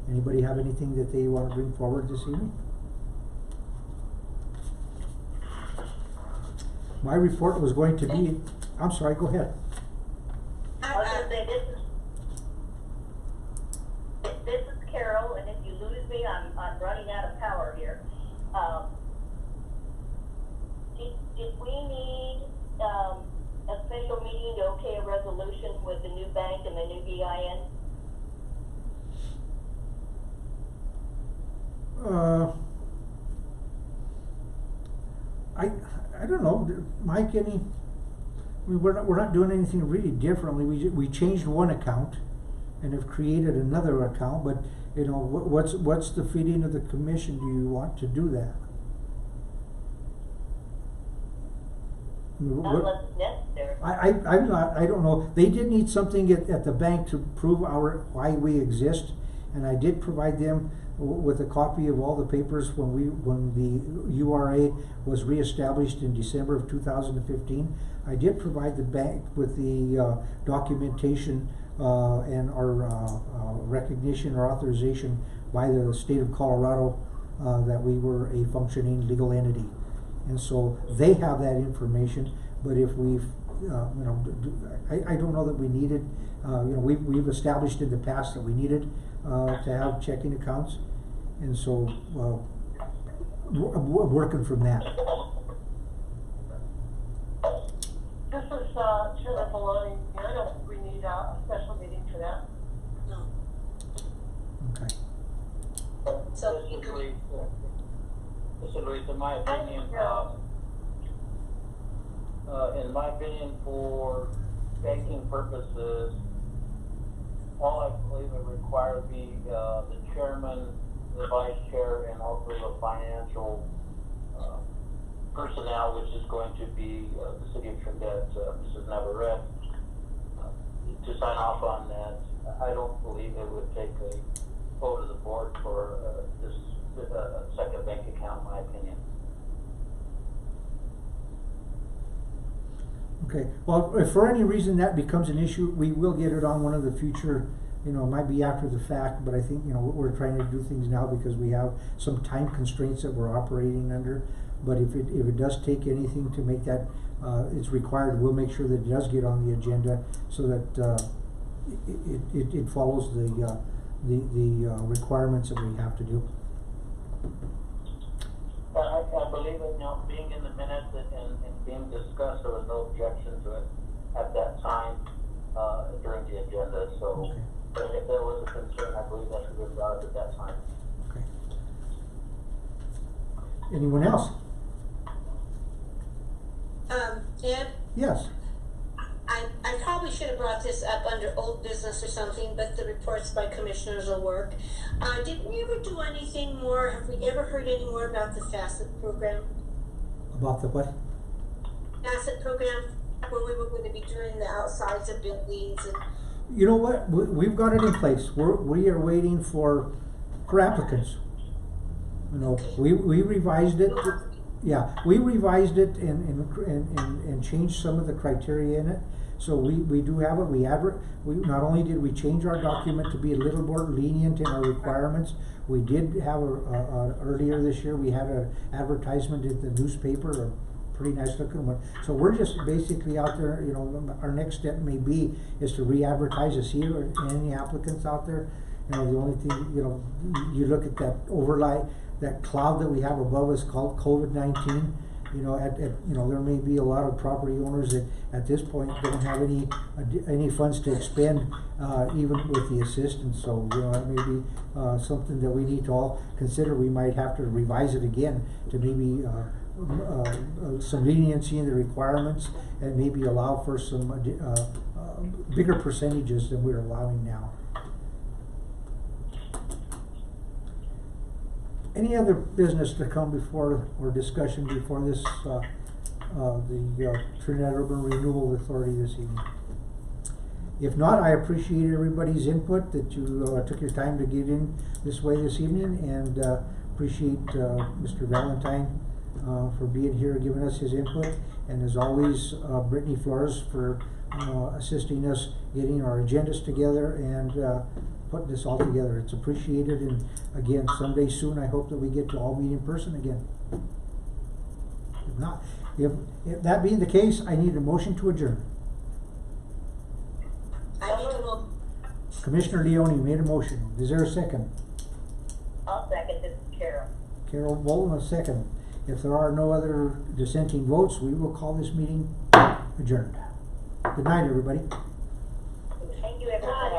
Anybody have anything that they want to bring forward this evening? My report was going to be, I'm sorry, go ahead. I was gonna say, this is Carol, and if you lose me, I'm running out of power here. Did we need, a special meeting to okay a resolution with the new bank and the new EIN? I don't know, Mike, we're not doing anything really differently. We changed one account and have created another account, but you know, what's the feeling of the commission? Do you want to do that? Unless it's necessary. I don't know. They did need something at the bank to prove why we exist, and I did provide them with a copy of all the papers when the URA was reestablished in December of 2015. I did provide the bank with the documentation and our recognition or authorization by the state of Colorado that we were a functioning legal entity. And so they have that information, but if we've, I don't know that we needed, we've established in the past that we needed to have checking accounts, and so we're working from that. This is, Chairman Maloney, I don't think we need a special meeting for that. No. Okay. So you could, Mr. Luis, in my opinion, for banking purposes, all I believe it require would be the chairman, the vice chair, and also the financial personnel, which is going to be the city of Trinidad, Mrs. Navarrete, to sign off on that. I don't believe it would take a vote of the board for this second bank account, in my opinion. Okay, well, if for any reason that becomes an issue, we will get it on one of the future, it might be after the fact, but I think, we're trying to do things now because we have some time constraints that we're operating under. But if it does take anything to make that, it's required, we'll make sure that it does get on the agenda so that it follows the requirements that we have to do. I believe it, being in the minutes and being discussed, there was no objection to it at that time during the agenda. So okay. If there was a concern, I believe that should have been brought up at that time. Okay. Anyone else? Ed, Yes. I probably should have brought this up under old business or something, but the reports by commissioners will work. Did we ever do anything more? Have we ever heard any more about the FACET program? About the what? FACET program, where we were going to be doing the outsides of buildings and. You know what? We've got it in place. We are waiting for applicants. We revised it. Yeah, we revised it and changed some of the criteria in it. So we do have it. We not only did we change our document to be a little more lenient in our requirements, we did have earlier this year we had an advertisement in the newspaper, a pretty nice looking one. So we're just basically out there, you know, our next step may be is to re-advertise to see if there are any applicants out there. You know, the only thing, you know, you look at that overlay, that cloud that we have above us called COVID-19. You know, you know, there may be a lot of property owners that at this point don't have any funds to expend, even with the assistance. So, you know, that may be something that we need to all consider. We might have to revise it again to maybe some leniency in the requirements and maybe allow for some bigger percentages than we're allowing now. Any other business to come before or discussion before this, the Trinidad Urban Renewal Authority this evening? If not, I appreciate everybody's input, that you took your time to get in this way this evening, and appreciate Mr. Valentine for being here, giving us his input, and as always, Brittany Flores for assisting us getting our agendas together and putting this all together. It's appreciated, and again, someday soon I hope that we get to all meet in person again. If not, if that being the case, I need a motion to adjourn. Commissioner Leone made a motion. Is there a second? I'll second. This is Carol. Carol Bolton, a second. If there are no other dissenting votes, we will call this meeting adjourned. Good night, everybody. Thank you, everyone.